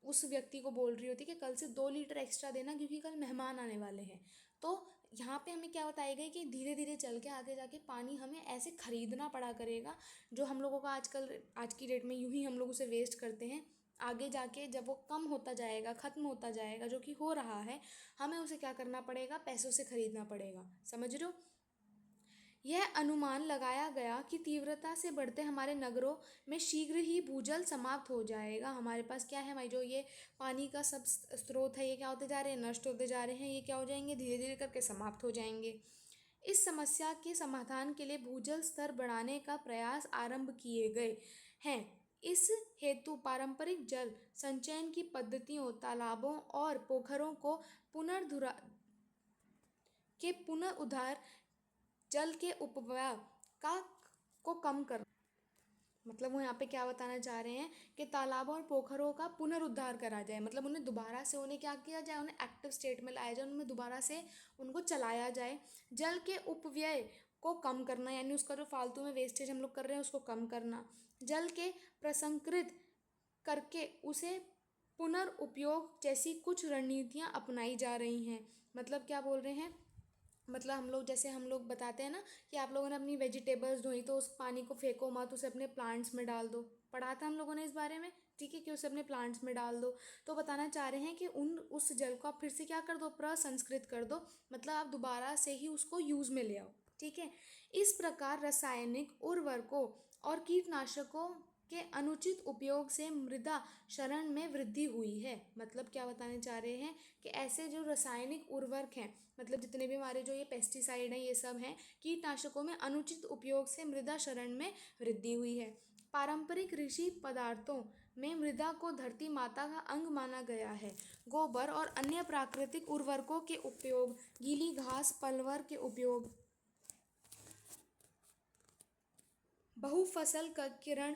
उस व्यक्ति को बोल रही होती है कि कल से 2 लीटर एक्स्ट्रा देना क्योंकि कल मेहमान आने वाले हैं। तो यहाँ पे हमें क्या बताया गया कि धीरे धीरे चल के आगे जाके पानी हमें ऐसे खरीदना पड़ा करेगा, जो हम लोगों का आजकल आज की डेट में यूं ही हम लोग उसे वेस्ट करते हैं। आगे जाके जब वो कम होता जाएगा, ख़त्म होता जाएगा, जो कि हो रहा है, हमें उसे क्या करना पड़ेगा, पैसों से खरीदना पड़ेगा। समझ रहे हो। यह अनुमान लगाया गया कि तीव्रता से बढ़ते हमारे नगरों में शीघ्र ही भूजल समाप्त हो जाएगा। हमारे पास क्या है हमारी जो ये पानी का सब स्रोत है, ये क्या होते जा रहे हैं, नष्ट होते जा रहे हैं। ये क्या हो जाएंगे, धीरे धीरे करके समाप्त हो जाएंगे। इस समस्या के समाधान के लिए भूजल स्तर बढ़ाने का प्रयास आरंभ किए गए हैं। इस हेतु पारंपरिक जल संचयन की पद्धतियों, तालाबों और पोखरों को पुनर्धुरा के पुनरुद्धार, जल के अपव्यय का को कम कर, मतलब वो यहाँ पे क्या बताना चाह रहे हैं कि तालाबों और पोखरों का पुनरुद्धार करा जाए। मतलब उन्हें दोबारा से, उन्हें क्या किया जाए, उन्हें एक्टिव स्टेट में लाया जाए, उनमें दोबारा से उनको चलाया जाए। जल के उपव्यय को कम करना, यानी उसका जो फालतू में वेस्टेज हम लोग कर रहे हैं उसको कम करना। जल के प्रसंस्कृत करके उसे पुनर्उपयोग जैसी कुछ रणनीतियाँ अपनाई जा रही हैं। मतलब क्या बोल रहे हैं, मतलब हम लोग, जैसे हम लोग बताते हैं ना कि आप लोगों ने अपनी वेजिटेबल्स धोई तो उस पानी को फेंको मत, उसे अपने प्लांट्स में डाल दो। पढ़ा था हम लोगों ने इस बारे में। ठीक है, कि उसे अपने प्लांट्स में डाल दो। तो बताना चाह रहे हैं कि उस जल को आप फिर से क्या कर दो, प्रसंस्कृत कर दो। मतलब आप दोबारा से ही उसको यूज़ में ले आओ। ठीक है। इस प्रकार रासायनिक उर्वरकों और कीटनाशकों के अनुचित उपयोग से मृदा क्षरण में वृद्धि हुई है। मतलब क्या बताने चाह रहे हैं कि ऐसे जो रासायनिक उर्वरक हैं, मतलब जितने भी हमारे जो ये पेस्टिसाइड हैं, ये सब हैं, कीटनाशकों में अनुचित उपयोग से मृदा क्षरण में वृद्धि हुई है। पारंपरिक कृषि पदार्थों में मृदा को धरती माता का अंग माना गया है। गोबर और अन्य प्राकृतिक उर्वरकों के उपयोग, गीली घास पलवर के उपयोग, बहुफसल किरण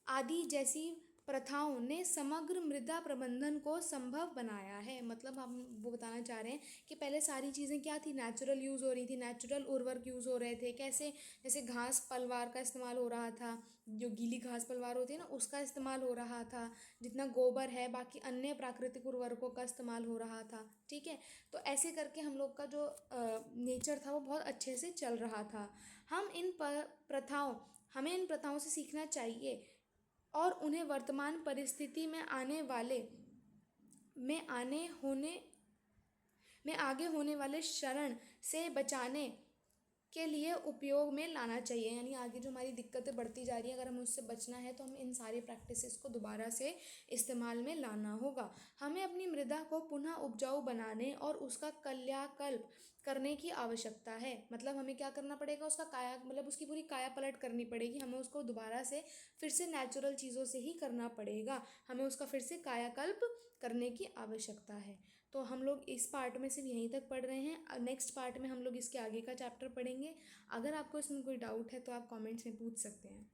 आदि जैसी प्रथाओं ने समग्र मृदा प्रबंधन को संभव बनाया है। मतलब हम वो बताना चाह रहे हैं कि पहले सारी चीज़ें क्या थी, नेचुरल यूज़ हो रही थी, नेचुरल उर्वरक यूज़ हो रहे थे। कैसे, जैसे घास पलवार का इस्तेमाल हो रहा था, जो गीली घास पलवार होती है ना उसका इस्तेमाल हो रहा था। जितना गोबर है, बाकी अन्य प्राकृतिक उर्वरकों का इस्तेमाल हो रहा था। ठीक है। तो ऐसे करके हम लोग का जो नेचर था वो बहुत अच्छे से चल रहा था। हमें इन प्रथाओं से सीखना चाहिए और उन्हें वर्तमान परिस्थिति में आगे होने वाले क्षरण से बचाने के लिए उपयोग में लाना चाहिए। यानी आगे जो हमारी दिक्कतें बढ़ती जा रही हैं, अगर हमें उससे बचना है तो हमें इन सारी प्रैक्टिसेस को दोबारा से इस्तेमाल में लाना होगा। हमें अपनी मृदा को पुनः उपजाऊ बनाने और उसका कायाकल्प करने की आवश्यकता है। मतलब हमें क्या करना पड़ेगा, मतलब उसकी पूरी काया पलट करनी पड़ेगी। हमें उसको दोबारा से फिर से नेचुरल चीज़ों से ही करना पड़ेगा। हमें उसका फिर से कायाकल्प करने की आवश्यकता है। तो हम लोग इस पार्ट में सिर्फ यहीं तक पढ़ रहे हैं। नेक्स्ट पार्ट में हम लोग इसके आगे का चैप्टर पढ़ेंगे। अगर आपको इसमें कोई डाउट है तो आप कमेंट्स में पूछ सकते हैं।